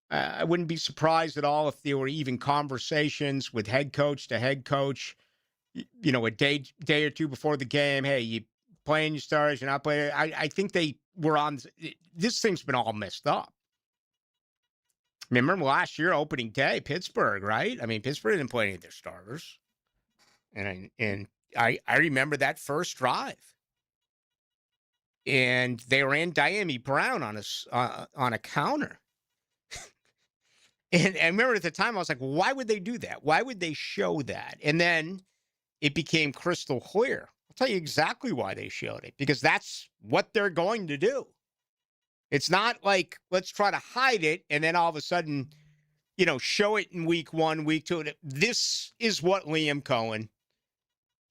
I wouldn't be surprised at all if there were even conversations with head coach to head coach, a day or two before the game. Hey, you playing your stars, you're not playing. I think they were on. This thing's been all messed up. I mean, remember last year, opening day, Pittsburgh, right? I mean, Pittsburgh didn't play any of their starters. And I remember that first drive. And they ran Diami Brown on a counter. And I remember at the time, I was like, why would they do that? Why would they show that? And then it became crystal clear. I'll tell you exactly why they showed it, because that's what they're going to do. It's not like, let's try to hide it and then all of a sudden, show it in week 1, week 2. This is what Liam Cohen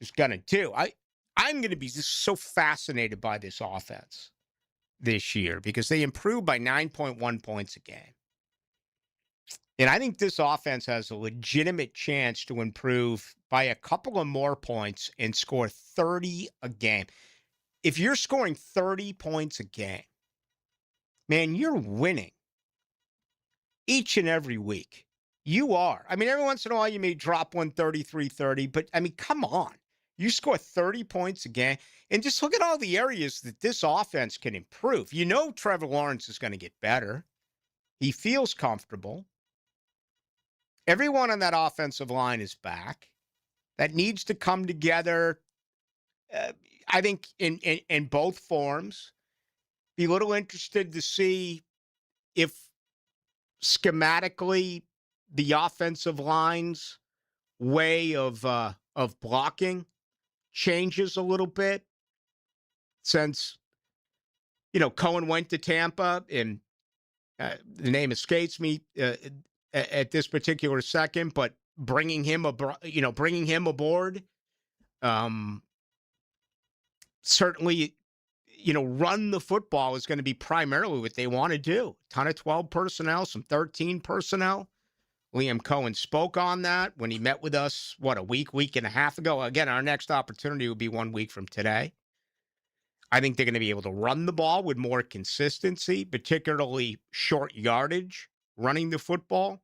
is going to do. I'm going to be just so fascinated by this offense this year because they improved by 9.1 points a game. And I think this offense has a legitimate chance to improve by a couple of more points and score 30 a game. If you're scoring 30 points a game, man, you're winning each and every week. You are. I mean, every once in a while you may drop 133-30, but I mean, come on. You score 30 points a game, and just look at all the areas that this offense can improve. Trevor Lawrence is going to get better. He feels comfortable. Everyone on that offensive line is back. That needs to come together, I think, in both forms. Be a little interested to see if schematically the offensive line's way of blocking changes a little bit since, Cohen went to Tampa, and the name escapes me at this particular second, but bringing him aboard, certainly, run the football is going to be primarily what they want to do. Ton of 12 personnel, some 13 personnel. Liam Cohen spoke on that when he met with us, a week and a half ago. Again, our next opportunity will be 1 week from today. I think they're going to be able to run the ball with more consistency, particularly short yardage, running the football.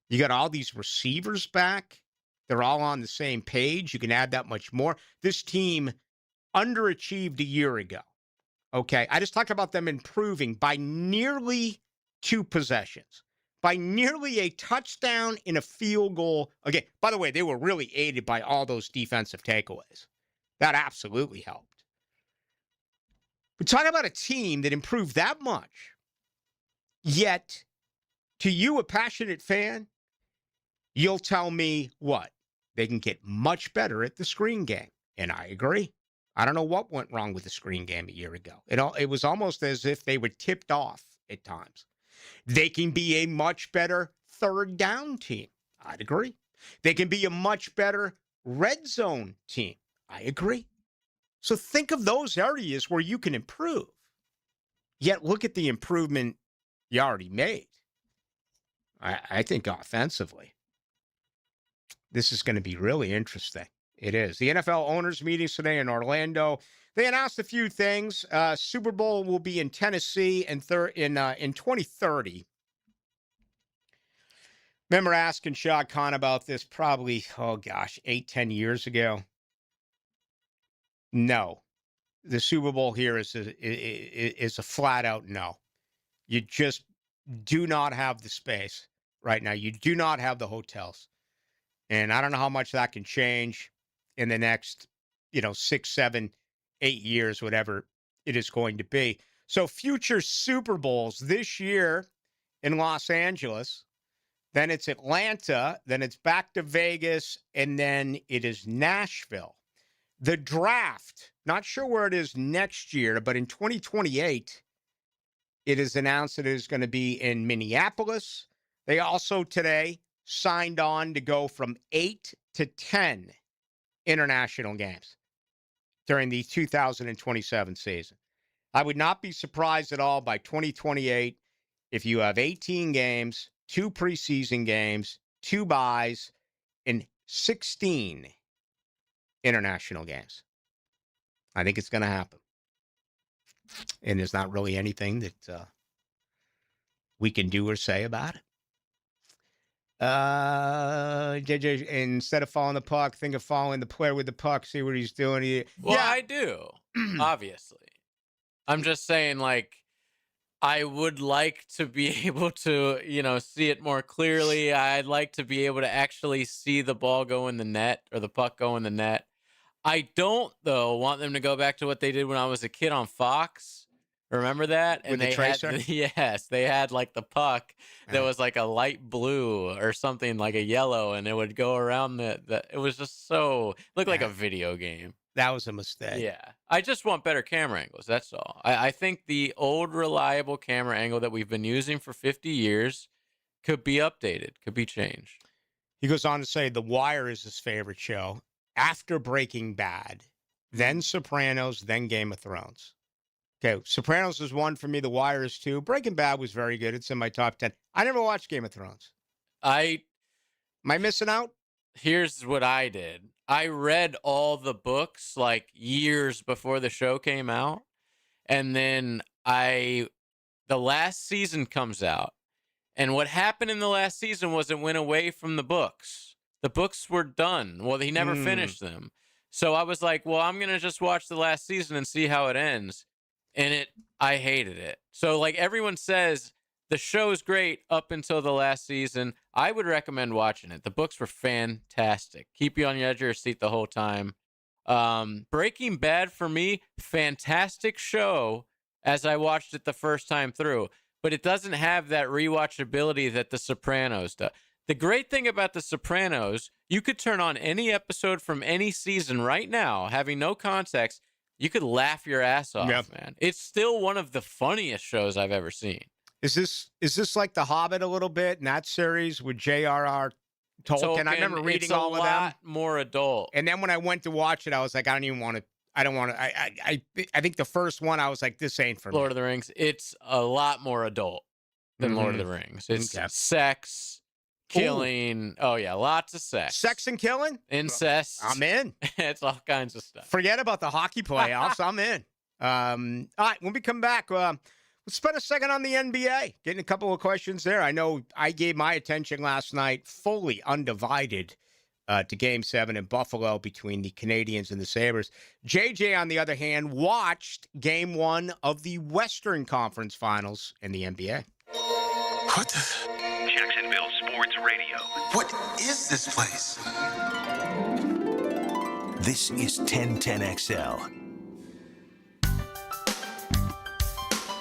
You got all these receivers back. They're all on the same page. You can add that much more. This team underachieved a year ago. Okay, I just talked about them improving by nearly 2 possessions. By nearly a touchdown in a field goal. Again, by the way, they were really aided by all those defensive takeaways. That absolutely helped. We're talking about a team that improved that much. Yet, to you, a passionate fan, you'll tell me what? They can get much better at the screen game. And I agree. I don't know what went wrong with the screen game a year ago. It was almost as if they were tipped off at times. They can be a much better third down team. I'd agree. They can be a much better red zone team. I agree. So think of those areas where you can improve. Yet look at the improvement you already made. I think offensively, this is going to be really interesting. It is. The NFL owners meetings today in Orlando. They announced a few things. Super Bowl will be in Tennessee in 2030. Remember asking Shad Khan about this probably, 8-10 years ago. No, the Super Bowl here is a flat out no. You just do not have the space right now. You do not have the hotels. And I don't know how much that can change in the next, 6, 7, 8 years, whatever it is going to be. So future Super Bowls this year in Los Angeles, then it's Atlanta, then it's back to Vegas, and then it is Nashville. The draft, not sure where it is next year, but in 2028, it is announced that it is going to be in Minneapolis. They also today signed on to go from 8 to 10 international games during the 2027 season. I would not be surprised at all by 2028 if you have 18 games, 2 preseason games, 2 buys, and 16 international games. I think it's going to happen. And there's not really anything that we can do or say about it. JJ, instead of following the puck, think of following the player with the puck, see what he's doing. Well, I do, obviously. I'm just saying, I would like to be able to, see it more clearly. I'd like to be able to actually see the ball go in the net or the puck go in the net. I don't, though, want them to go back to what they did when I was a kid on Fox. Remember that? And with the tracer? Yes, they had the puck that was a light blue or something, like a yellow, and it would go around the it was just looked like a video game. That was a mistake. Yeah. I just want better camera angles. That's all. I think the old reliable camera angle that we've been using for 50 years could be updated, could be changed. He goes on to say The Wire is his favorite show after Breaking Bad, then Sopranos, then Game of Thrones. Okay, Sopranos is 1 for me. The Wire is 2. Breaking Bad was very good. It's in my top 10. I never watched Game of Thrones. Am I missing out? Here's what I did. I read all the books years before the show came out. And then the last season comes out. And what happened in the last season was it went away from the books. The books were done. Well, he never finished them. So I was like, well, I'm going to just watch the last season and see how it ends. And I hated it. So everyone says the show's great up until the last season. I would recommend watching it. The books were fantastic. Keep you on the edge of your seat the whole time. Breaking Bad for me, fantastic show as I watched it the first time through. But it doesn't have that rewatchability that The Sopranos does. The great thing about The Sopranos, you could turn on any episode from any season right now, having no context. You could laugh your ass off, man. It's still one of the funniest shows I've ever seen. Is this like The Hobbit a little bit in that series with J.R.R. Tolkien? I remember reading all of them. It's a lot more adult. And then when I went to watch it, I was like, I don't want to. I think the first one, I was like, this ain't for me. Lord of the Rings. It's a lot more adult than Lord of the Rings. It's sex, killing. Ooh. Oh, yeah. Lots of sex. Sex and killing? Incest. I'm in. It's all kinds of stuff. Forget about the hockey playoffs. I'm in. All right. When we come back, let's spend a second on the NBA. Getting a couple of questions there. I know I gave my attention last night, fully undivided, to Game 7 in Buffalo between the Canadians and the Sabres. JJ, on the other hand, watched Game 1 of the Western Conference Finals in the NBA. What the? Jacksonville Sports Radio. What is this place? This is 1010XL.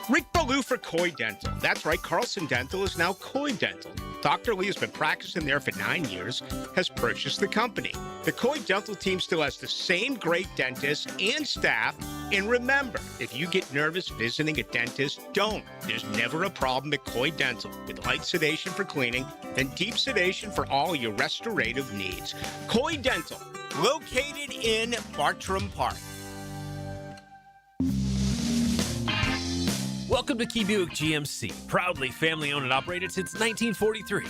Rick Ballou for Coy Dental. That's right, Carlson Dental is now Coy Dental. Dr. Lee has been practicing there for 9 years, has purchased the company. The Coy Dental team still has the same great dentist and staff. And remember, if you get nervous visiting a dentist, don't. There's never a problem at Coy Dental. With light sedation for cleaning and deep sedation for all your restorative needs. Coy Dental, located in Bartram Park. Welcome to Key Buick GMC, proudly family-owned and operated since 1943.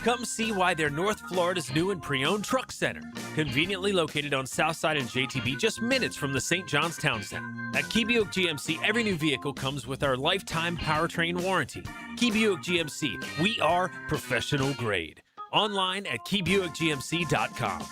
Come see why they're North Florida's new and pre-owned truck center, conveniently located on Southside and JTB, just minutes from the St. John's Town Center. At Key Buick GMC, every new vehicle comes with our lifetime powertrain warranty. Key Buick GMC, we are professional grade. Online at keybuickgmc.com.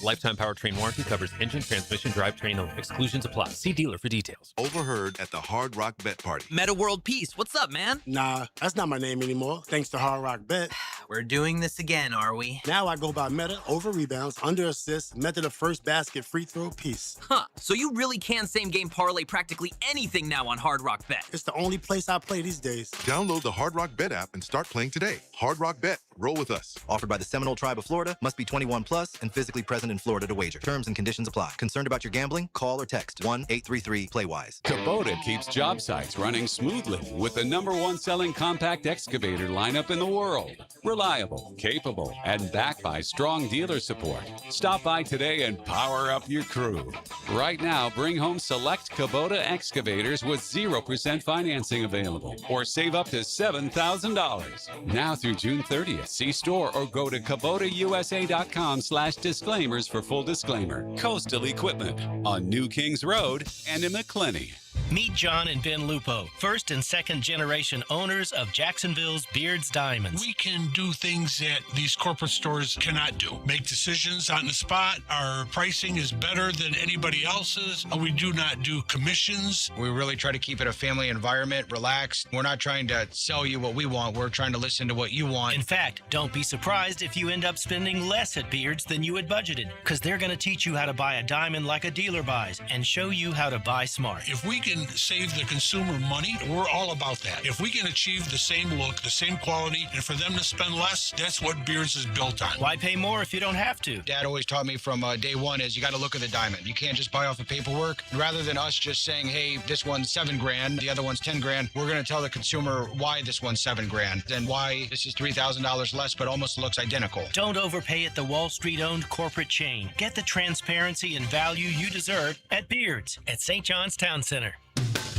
Lifetime powertrain warranty covers engine, transmission, drivetrain only. Exclusions apply. See dealer for details. Overheard at the Hard Rock Bet Party. Meta World Peace, what's up, man? Nah, that's not my name anymore, thanks to Hard Rock Bet. We're doing this again, are we? Now I go by meta, over rebounds, under assists, method of first basket, free throw, piece. Huh, so you really can same-game parlay practically anything now on Hard Rock Bet. It's the only place I play these days. Download the Hard Rock Bet app and start playing today. Hard Rock Bet. Roll with us. Offered by the Seminole Tribe of Florida. Must be 21 plus and physically present in Florida to wager. Terms and conditions apply. Concerned about your gambling? Call or text 1-833-PLAY-WISE. Kubota keeps job sites running smoothly with the #1 selling compact excavator lineup in the world. Reliable, capable, and backed by strong dealer support. Stop by today and power up your crew. Right now, bring home select Kubota excavators with 0% financing available or save up to $7,000. Now through June 30th. See store or go to KubotaUSA.com/disclaimers for full disclaimer. Coastal Equipment on New Kings Road and in McClenny. Meet John and Ben Lupo, first and second generation owners of Jacksonville's Beards Diamonds. We can do things that these corporate stores cannot do. Make decisions on the spot. Our pricing is better than anybody else's. We do not do commissions. We really try to keep it a family environment, relaxed. We're not trying to sell you what we want. We're trying to listen to what you want. In fact, don't be surprised if you end up spending less at Beards than you had budgeted, because they're going to teach you how to buy a diamond like a dealer buys and show you how to buy smart. If we can save the consumer money, we're all about that. If we can achieve the same look, the same quality, and for them to spend less, that's what Beards is built on. Why pay more if you don't have to? Dad always taught me from day one is you got to look at the diamond. You can't just buy off the paperwork. Rather than us just saying, hey, this one's $7,000, the other one's $10,000, we're going to tell the consumer why this one's $7,000 and why this is $3,000 less but almost looks identical. Don't overpay at the Wall Street-owned corporate chain. Get the transparency and value you deserve at Beards at St. John's Town Center.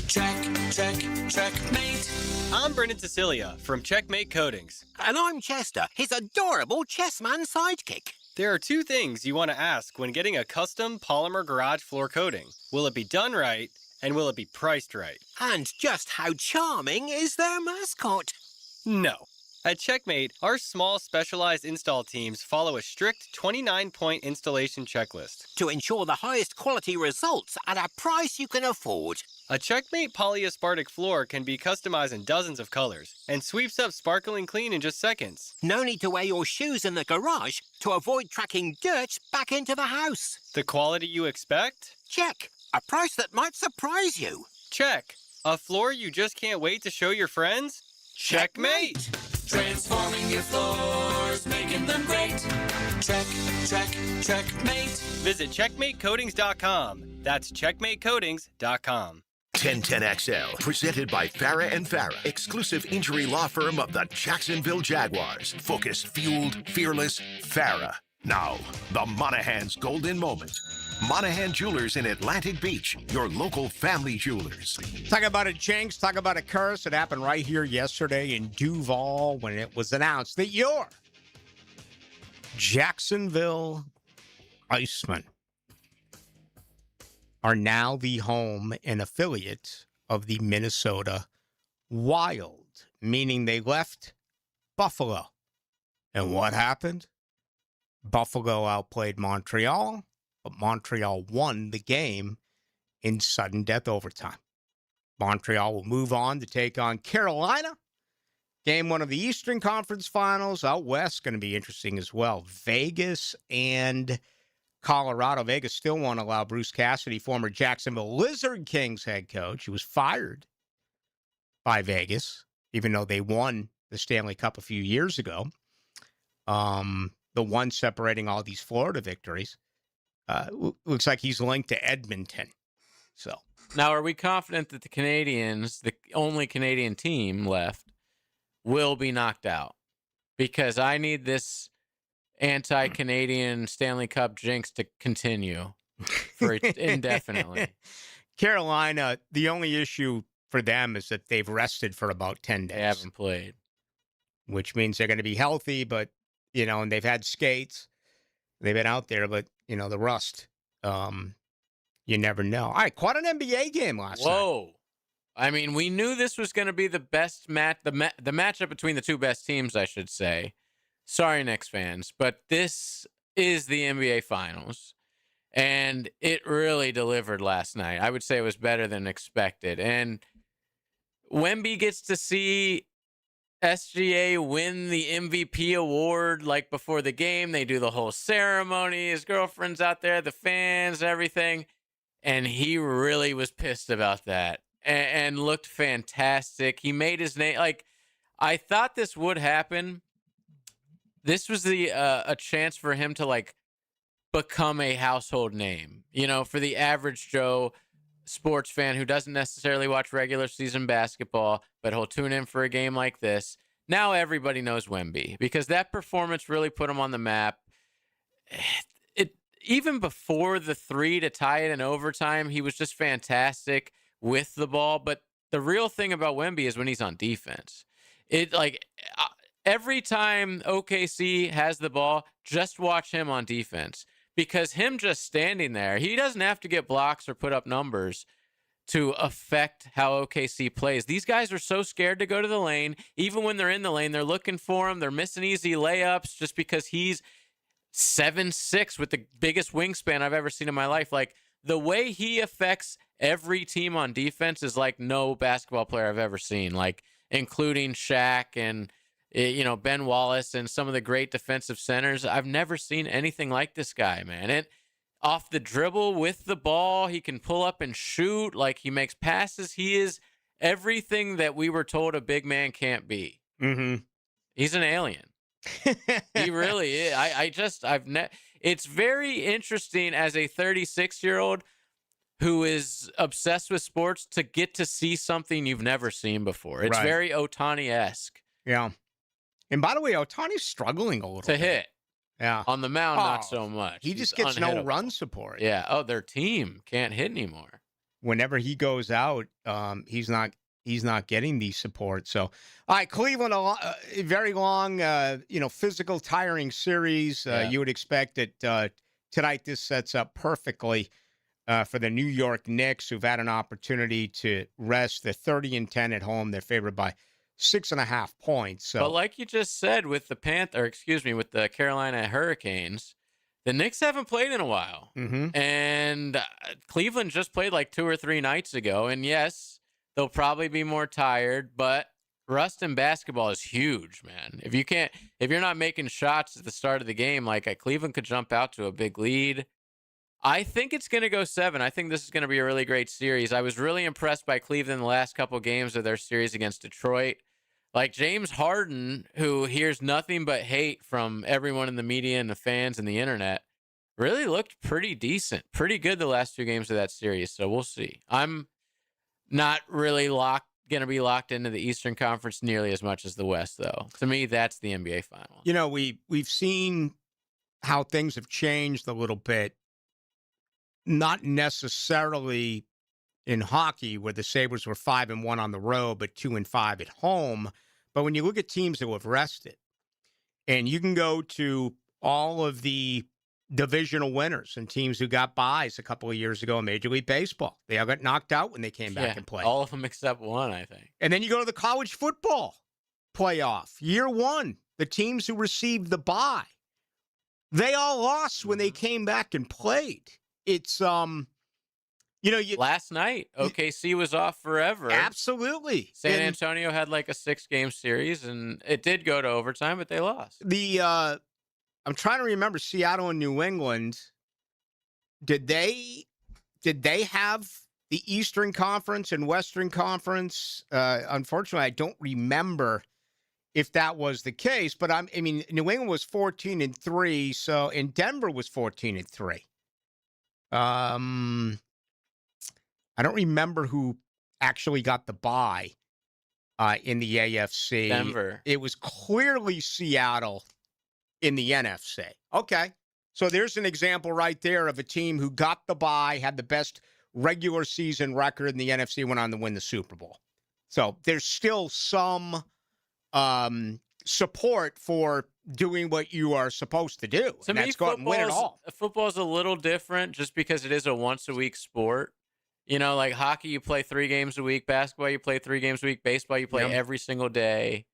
Checkmate. I'm Brendan Cecilia from Checkmate Coatings. And I'm Chester, his adorable chessman sidekick. There are two things you want to ask when getting a custom polymer garage floor coating. Will it be done right, and will it be priced right? And just how charming is their mascot? No. At Checkmate, our small specialized install teams follow a strict 29-point installation checklist to ensure the highest quality results at a price you can afford. A Checkmate polyaspartic floor can be customized in dozens of colors and sweeps up sparkling clean in just seconds. No need to wear your shoes in the garage to avoid tracking dirt back into the house. The quality you expect? Check. A price that might surprise you. Check. A floor you just can't wait to show your friends? Checkmate! Transforming your floors, making them great. Checkmate. Visit checkmatecoatings.com. That's checkmatecoatings.com. 1010XL, presented by Farah and Farah, exclusive injury law firm of the Jacksonville Jaguars. Focused, fueled, fearless, Farah. Now, the Monahan's golden moment. Monahan Jewelers in Atlantic Beach, your local family jewelers. Talk about a jinx, talk about a curse. It happened right here yesterday in Duval when it was announced that your Jacksonville Icemen are now the home and affiliate of the Minnesota Wild, meaning they left Buffalo. And what happened? Buffalo outplayed Montreal, but Montreal won the game in sudden death overtime. Montreal will move on to take on Carolina. Game one of the Eastern Conference Finals. Out west, going to be interesting as well. Vegas and Colorado. Vegas still won't allow Bruce Cassidy, former Jacksonville Lizard Kings head coach, who was fired by Vegas, even though they won the Stanley Cup a few years ago. The one separating all these Florida victories. Looks like he's linked to Edmonton. So now, are we confident that the Canadians, the only Canadian team left, will be knocked out? Because I need this anti-Canadian Stanley Cup jinx to continue for indefinitely. Carolina, the only issue for them is that they've rested for about 10 days. They haven't played. Which means they're going to be healthy, but, and they've had skates. They've been out there, but, the rust, you never know. All right, quite an NBA game last night. Whoa. I mean, we knew this was going to be the best match, the matchup between the two best teams, I should say. Sorry, Knicks fans, but this is the NBA Finals, and it really delivered last night. I would say it was better than expected, and Wemby gets to see SGA win the MVP award like before the game. They do the whole ceremony. His girlfriend's out there, the fans, everything, and he really was pissed about that and looked fantastic. He made his name. Like, I thought this would happen. This was a chance for him to become a household name, for the average Joe sports fan who doesn't necessarily watch regular season basketball, but he'll tune in for a game like this. Now everybody knows Wemby because that performance really put him on the map. Even before the 3 to tie it in overtime, he was just fantastic with the ball. But the real thing about Wemby is when he's on defense. Every time OKC has the ball, just watch him on defense. Because him just standing there, he doesn't have to get blocks or put up numbers to affect how OKC plays. These guys are so scared to go to the lane. Even when they're in the lane, they're looking for him. They're missing easy layups just because he's 7'6" with the biggest wingspan I've ever seen in my life. Like, the way he affects every team on defense is like no basketball player I've ever seen, like including Shaq and Ben Wallace and some of the great defensive centers. I've never seen anything like this guy, man. And off the dribble with the ball, he can pull up and shoot. Like, he makes passes. He is everything that we were told a big man can't be. Mm-hmm. He's an alien. He really is. It's very interesting as a 36-year-old who is obsessed with sports to get to see something you've never seen before. It's very Ohtani-esque. Yeah. And by the way, Ohtani's struggling a little to bit. hit. Yeah. On the mound, not so much. He just gets no run support. Yeah. Oh, their team can't hit anymore. Whenever he goes out, he's not getting the support. So, all right, Cleveland, a very long, physical, tiring series. You would expect that tonight this sets up perfectly for the New York Knicks, who've had an opportunity to rest. They're 30-10 at home. They're favored by 6.5 points. So, but like you just said, with the with the Carolina Hurricanes, the Knicks haven't played in a while. Mm-hmm. And Cleveland just played like 2 or 3 nights ago. And yes, they'll probably be more tired, but rust in basketball is huge, man. If you're not making shots at the start of the game, Cleveland could jump out to a big lead. I think it's going to go 7. I think this is going to be a really great series. I was really impressed by Cleveland the last couple games of their series against Detroit. Like James Harden, who hears nothing but hate from everyone in the media and the fans and the internet, really looked pretty decent, pretty good the last 2 games of that series. So we'll see. I'm not really going to be locked into the Eastern Conference nearly as much as the West, though. To me, that's the NBA Finals. We've seen how things have changed a little bit. Not necessarily in hockey, where the Sabres were 5-1 on the road, but 2-5 at home. But when you look at teams who have rested, and you can go to all of the divisional winners and teams who got byes a couple of years ago in Major League Baseball. They all got knocked out when they came back and played. All of them except one, I think. And then you go to the college football playoff. Year 1, the teams who received the bye, they all lost when they came back and played. It's, last night, OKC was off forever. Absolutely. San Antonio had like a 6-game series, and it did go to overtime, but they lost. I'm trying to remember Seattle and New England. Did they have the Eastern Conference and Western Conference? Unfortunately, I don't remember if that was the case. But New England was 14-3, so and Denver was 14-3. I don't remember who actually got the bye in the AFC. Denver. It was clearly Seattle in the NFC. Okay. So there's an example right there of a team who got the bye, had the best regular season record in the NFC, went on to win the Super Bowl. So there's still some support for doing what you are supposed to do. To and me, that's go out and win it all. Football's a little different just because it is a once-a-week sport. You know, like hockey, you play 3 games a week. Basketball, you play 3 games a week. Baseball, you play every single day.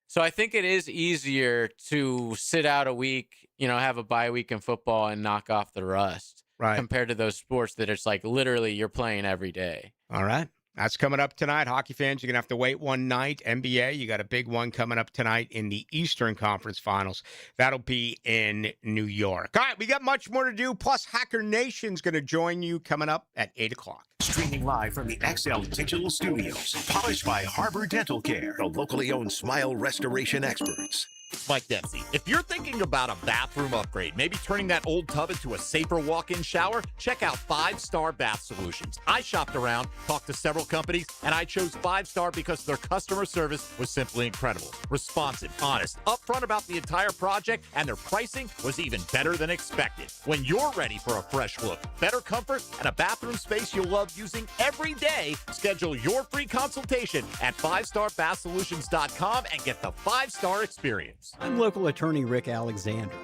So I think it is easier to sit out a week, have a bye week in football and knock off the rust. Right. Compared to those sports that it's like literally you're playing every day. All right. That's coming up tonight. Hockey fans, you're going to have to wait one night. NBA, you got a big one coming up tonight in the Eastern Conference Finals. That'll be in New York. All right, we got much more to do. Plus, Hacker Nation's going to join you coming up at 8 o'clock. Streaming live from the XL Digital Studios. Polished by Harbor Dental Care, the locally owned smile restoration experts. Mike Dempsey. If you're thinking about a bathroom upgrade, maybe turning that old tub into a safer walk-in shower, check out 5 Star Bath Solutions. I shopped around, talked to several companies, and I chose 5 Star because their customer service was simply incredible. Responsive, honest, upfront about the entire project, and their pricing was even better than expected. When you're ready for a fresh look, better comfort, and a bathroom space you'll love using every day, schedule your free consultation at 5starbathsolutions.com and get the 5-star experience. I'm local attorney Rick Alexander.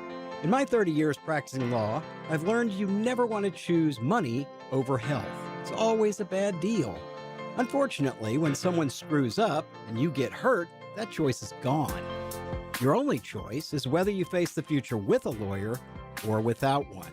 In my 30 years practicing law, I've learned you never want to choose money over health. It's always a bad deal. Unfortunately, when someone screws up and you get hurt, that choice is gone. Your only choice is whether you face the future with a lawyer or without one.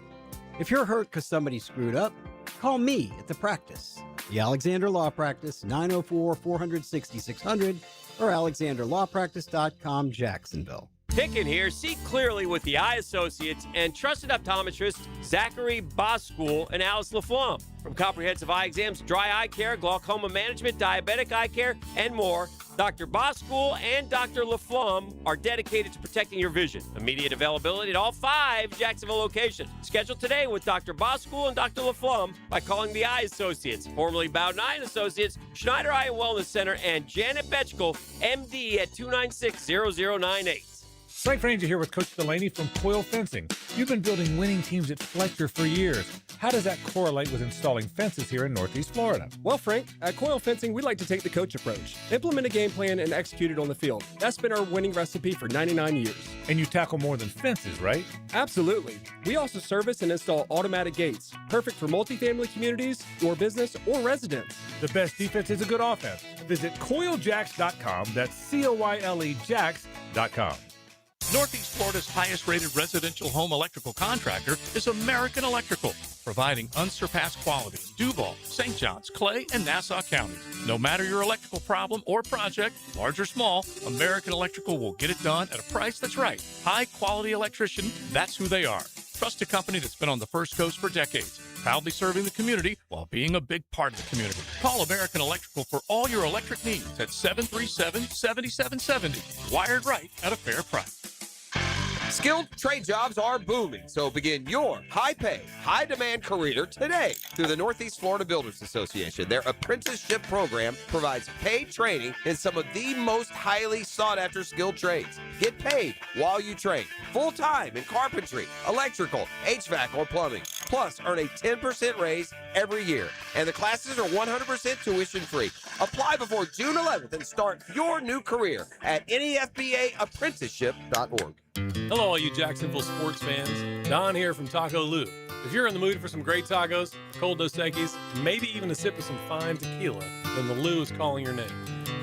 If you're hurt because somebody screwed up, call me at the practice. The Alexander Law Practice, 904-400-6600, or alexanderlawpractice.com, Jacksonville. Picken here. See clearly with the Eye Associates and trusted optometrists Zachary Boskool and Alice LaFlamme. From comprehensive eye exams, dry eye care, glaucoma management, diabetic eye care, and more, Dr. Boskool and Dr. LaFlamme are dedicated to protecting your vision. Immediate availability at all 5 Jacksonville locations. Schedule today with Dr. Boskool and Dr. LaFlamme by calling the Eye Associates, formerly Ballou Associates, Schneider Eye and Wellness Center, and Janet Betchkel, MD, at 296-0098. Frank Ranger here with Coach Delaney from Coil Fencing. You've been building winning teams at Fletcher for years. How does that correlate with installing fences here in Northeast Florida? Well, Frank, at Coil Fencing, we like to take the coach approach. Implement a game plan and execute it on the field. That's been our winning recipe for 99 years. And you tackle more than fences, right? Absolutely. We also service and install automatic gates, perfect for multifamily communities, your business, or residents. The best defense is a good offense. Visit CoilJacks.com. That's COYLE Jacks.com. Northeast Florida's highest-rated residential home electrical contractor is American Electrical, providing unsurpassed quality in Duval, St. Johns, Clay, and Nassau counties. No matter your electrical problem or project, large or small, American Electrical will get it done at a price that's right. High-quality electrician, that's who they are. Trust a company that's been on the First Coast for decades, proudly serving the community while being a big part of the community. Call American Electrical for all your electric needs at 737-7770. Wired right at a fair price. Skilled trade jobs are booming, so begin your high-pay, high-demand career today through the Northeast Florida Builders Association. Their apprenticeship program provides paid training in some of the most highly sought-after skilled trades. Get paid while you train, full-time in carpentry, electrical, HVAC, or plumbing. Plus, earn a 10% raise every year. And the classes are 100% tuition-free. Apply before June 11th and start your new career at NEFBAapprenticeship.org. Hello, all you Jacksonville sports fans. Don here from Taco Lou. If you're in the mood for some great tacos, cold Dos Equis, maybe even a sip of some fine tequila, then the Lou is calling your name.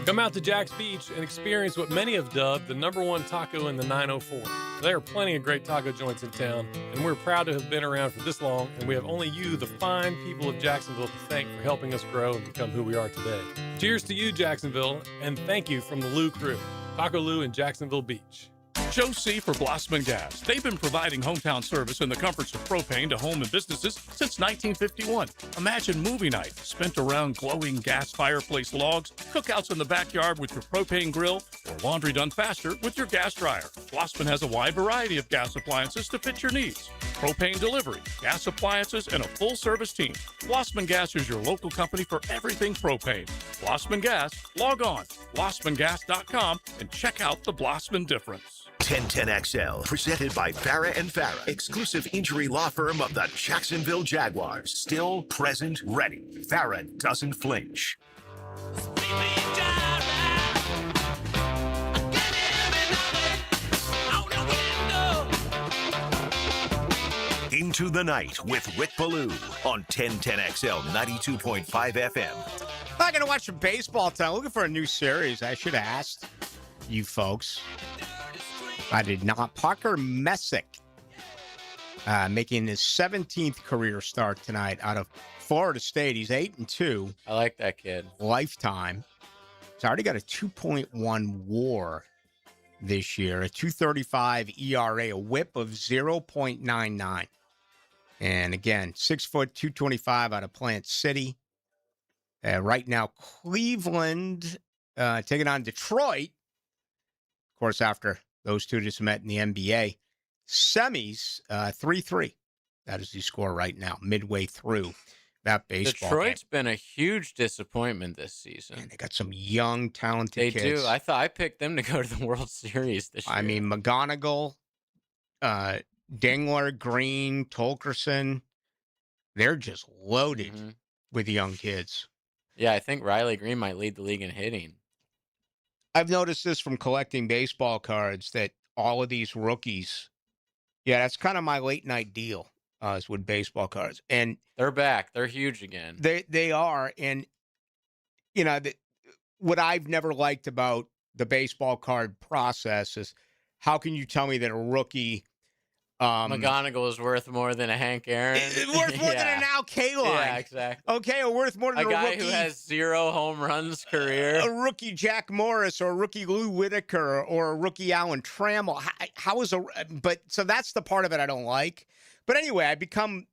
Come out to Jack's Beach and experience what many have dubbed the #1 taco in the 904. There are plenty of great taco joints in town, and we're proud to have been around for this long, and we have only you, the fine people of Jacksonville, to thank for helping us grow and become who we are today. Cheers to you, Jacksonville, and thank you from the Lou crew. Taco Lou in Jacksonville Beach. Joe C. for Blossman Gas. They've been providing hometown service in the comforts of propane to home and businesses since 1951. Imagine movie night spent around glowing gas fireplace logs, cookouts in the backyard with your propane grill, or laundry done faster with your gas dryer. Blossman has a wide variety of gas appliances to fit your needs. Propane delivery, gas appliances, and a full-service team. Blossman Gas is your local company for everything propane. Blossman Gas, log on, blossmangas.com, and check out the Blossman difference. 1010XL, presented by Farah and Farah, exclusive injury law firm of the Jacksonville Jaguars. Still present, ready. Farah doesn't flinch. Into the Night with Rick Ballou on 1010XL 92.5 FM. I'm going to watch some baseball tonight. Looking for a new series. I should have asked you folks. I did not. Parker Messick making his 17th career start tonight out of Florida State. He's 8-2. I like that kid. Lifetime. He's already got a 2.1 WAR this year, a 2.35 ERA, a WHIP of 0.99. And again, 6 foot, 225 out of Plant City. Right now, Cleveland taking on Detroit. Of course, after those two just met in the NBA. Semis, 3-3. That is the score right now, midway through that baseball Detroit's game. been a huge disappointment this season. And they got some young, talented kids. They do. I thought I picked them to go to the World Series this year. I mean, McGonigal, Dingler, Green, Tolkerson, they're just loaded with young kids. Yeah, I think Riley Green might lead the league in hitting. I've noticed this from collecting baseball cards that all of these rookies, that's kind of my late night deal is with baseball cards. And they're back. They're huge again. They are. And, what I've never liked about the baseball card process is how can you tell me that a rookie McGonigal is worth more than a Hank Aaron. Worth more than an Al Kaline. Yeah, exactly. Okay, or worth more than a guy rookie who has 0 home runs career. A rookie Jack Morris or a rookie Lou Whitaker or a rookie Alan Trammell. So that's the part of it I don't like. But anyway, I become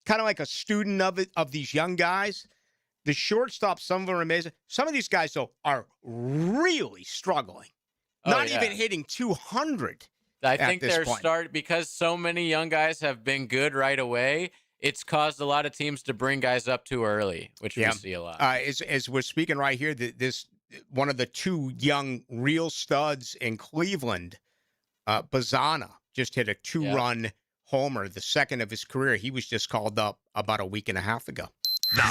kind of like a student of these young guys. The shortstops, some of them are amazing. Some of these guys, though, are really struggling. Not even hitting 200. I think they're because so many young guys have been good right away. It's caused a lot of teams to bring guys up too early, which we see a lot. As we're speaking right here, this one of the two young real studs in Cleveland, Bazana, just hit a 2-run homer, the second of his career. He was just called up about a week and a half ago. Now,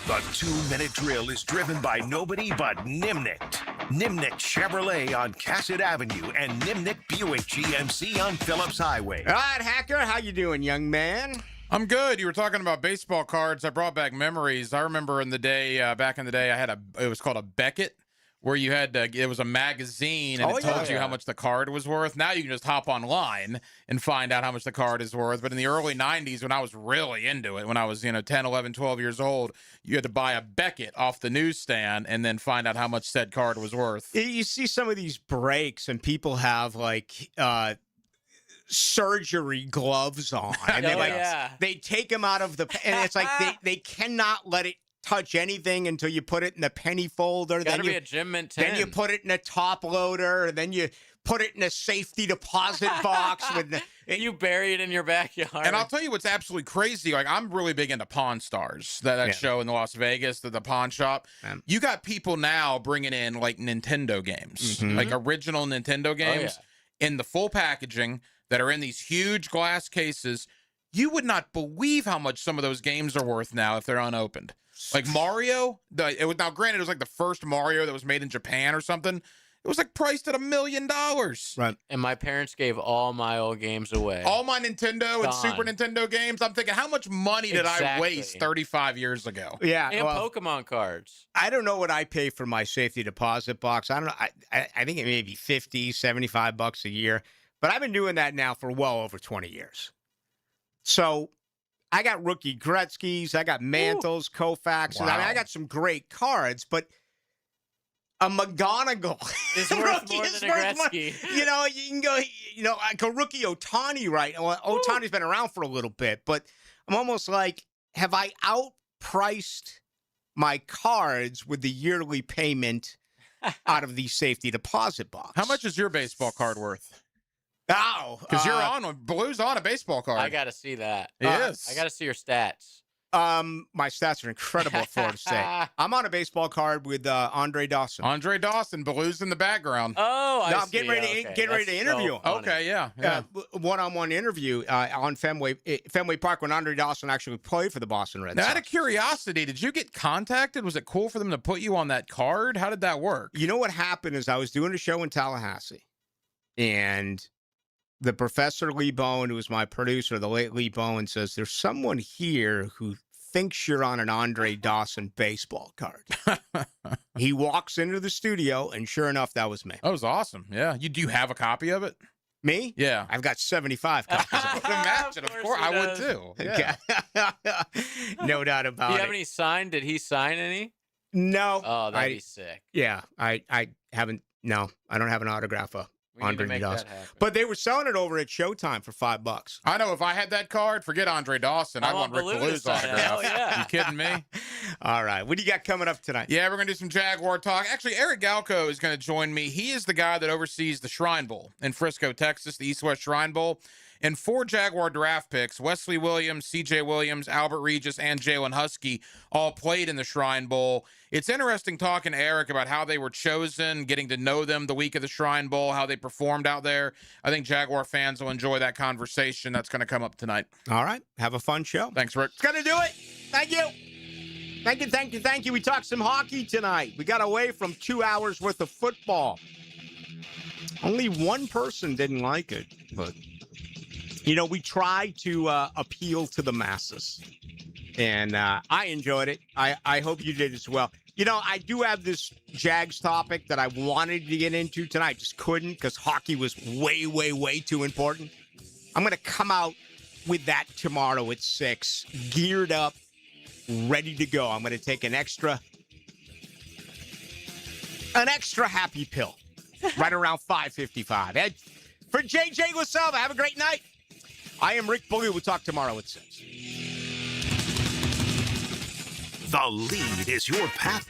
the 2-minute drill is driven by nobody but Nimnicht. Nimnicht Chevrolet on Cassett Avenue and Nimnicht Buick GMC on Phillips Highway. All right, Hacker, how you doing, young man? I'm good. You were talking about baseball cards. I brought back memories. I remember back in the day, I had it was called a Beckett, where you had it was a magazine and it told you how much the card was worth. Now you can just hop online and find out how much the card is worth. But in the early 90s, when I was really into it, when I was 10, 11, 12 years old, you had to buy a Beckett off the newsstand and then find out how much said card was worth. You see some of these breaks and people have like surgery gloves on. And they take them out of and it's like they cannot let it touch anything until you put it in the penny folder. Gotta be a Gym Mint 10. Then you put it in a top loader, and then you put it in a safety deposit box. You bury it in your backyard. And I'll tell you what's absolutely crazy. Like, I'm really big into Pawn Stars, that show in Las Vegas, the pawn shop. You got people now bringing in, like, Nintendo games, like original Nintendo games in the full packaging that are in these huge glass cases. You would not believe how much some of those games are worth now if they're unopened. Like Mario, now granted, it was like the first Mario that was made in Japan or something. It was like priced at $1 million. Right. And my parents gave all my old games away. All my Nintendo and Super Nintendo games. I'm thinking, how much money did I waste 35 years ago? Yeah. And Pokemon cards. I don't know what I pay for my safety deposit box. I don't know. I think it may be $50, $75 a year. But I've been doing that now for well over 20 years. So I got rookie Gretzky's, I got Mantles, Koufax. Wow. I mean, I got some great cards, but a McGonigal is worth more than a Gretzky. You can go, like a rookie Ohtani, right? Well, Ohtani's been around for a little bit, but I'm almost like, have I outpriced my cards with the yearly payment out of the safety deposit box? How much is your baseball card worth? Oh, because you're on Blue's on a baseball card. I got to see that. Yes, I got to see your stats. My stats are incredible at Florida State. I'm on a baseball card with Andre Dawson. Andre Dawson, Ballou's in the background. Oh, I'm getting ready to interview him. Okay, yeah. One-on-one interview on Fenway Park when Andre Dawson actually played for the Boston Red Now, Sox. out of curiosity, did you get contacted? Was it cool for them to put you on that card? How did that work? You know what happened is I was doing a show in Tallahassee, and the Professor Lee Bowen, who was my producer, the late Lee Bowen, says, there's someone here who thinks you're on an Andre Dawson baseball card. He walks into the studio, and sure enough, that was me. That was awesome. Yeah. Do you have a copy of it? Me? Yeah. I've got 75 copies of it. Imagine, of course. I would too. Yeah. No doubt about Do it. you have any signed? Did he sign any? No. Oh, that'd be sick. Yeah. I haven't. No, I don't have an autograph of We need to Andre make Dawson. that happen. But they were selling it over at Showtime for $5. I know if I had that card, forget Andre Dawson. I want Rick Ballou's autograph. Hell yeah. You kidding me? All right. What do you got coming up tonight? Yeah, we're going to do some Jaguar talk. Actually, Eric Galco is going to join me. He is the guy that oversees the Shrine Bowl in Frisco, Texas, the East-West Shrine Bowl. And 4 Jaguar draft picks, Wesley Williams, C.J. Williams, Albert Regis, and Jalen Husky, all played in the Shrine Bowl. It's interesting talking to Eric about how they were chosen, getting to know them the week of the Shrine Bowl, how they performed out there. I think Jaguar fans will enjoy that conversation. That's going to come up tonight. All right. Have a fun show. Thanks, Rick. It's going to do it. Thank you. Thank you. We talked some hockey tonight. We got away from 2 hours worth of football. Only one person didn't like it, but... You know, we tried to appeal to the masses, and I enjoyed it. I hope you did as well. You know, I do have this Jags topic that I wanted to get into tonight. Just couldn't because hockey was way, way, way too important. I'm going to come out with that tomorrow at 6, geared up, ready to go. I'm going to take an extra happy pill right around 5:55. For JJ LaSalva, have a great night. I am Rick Ballou. We'll talk tomorrow at 6. The lead is your path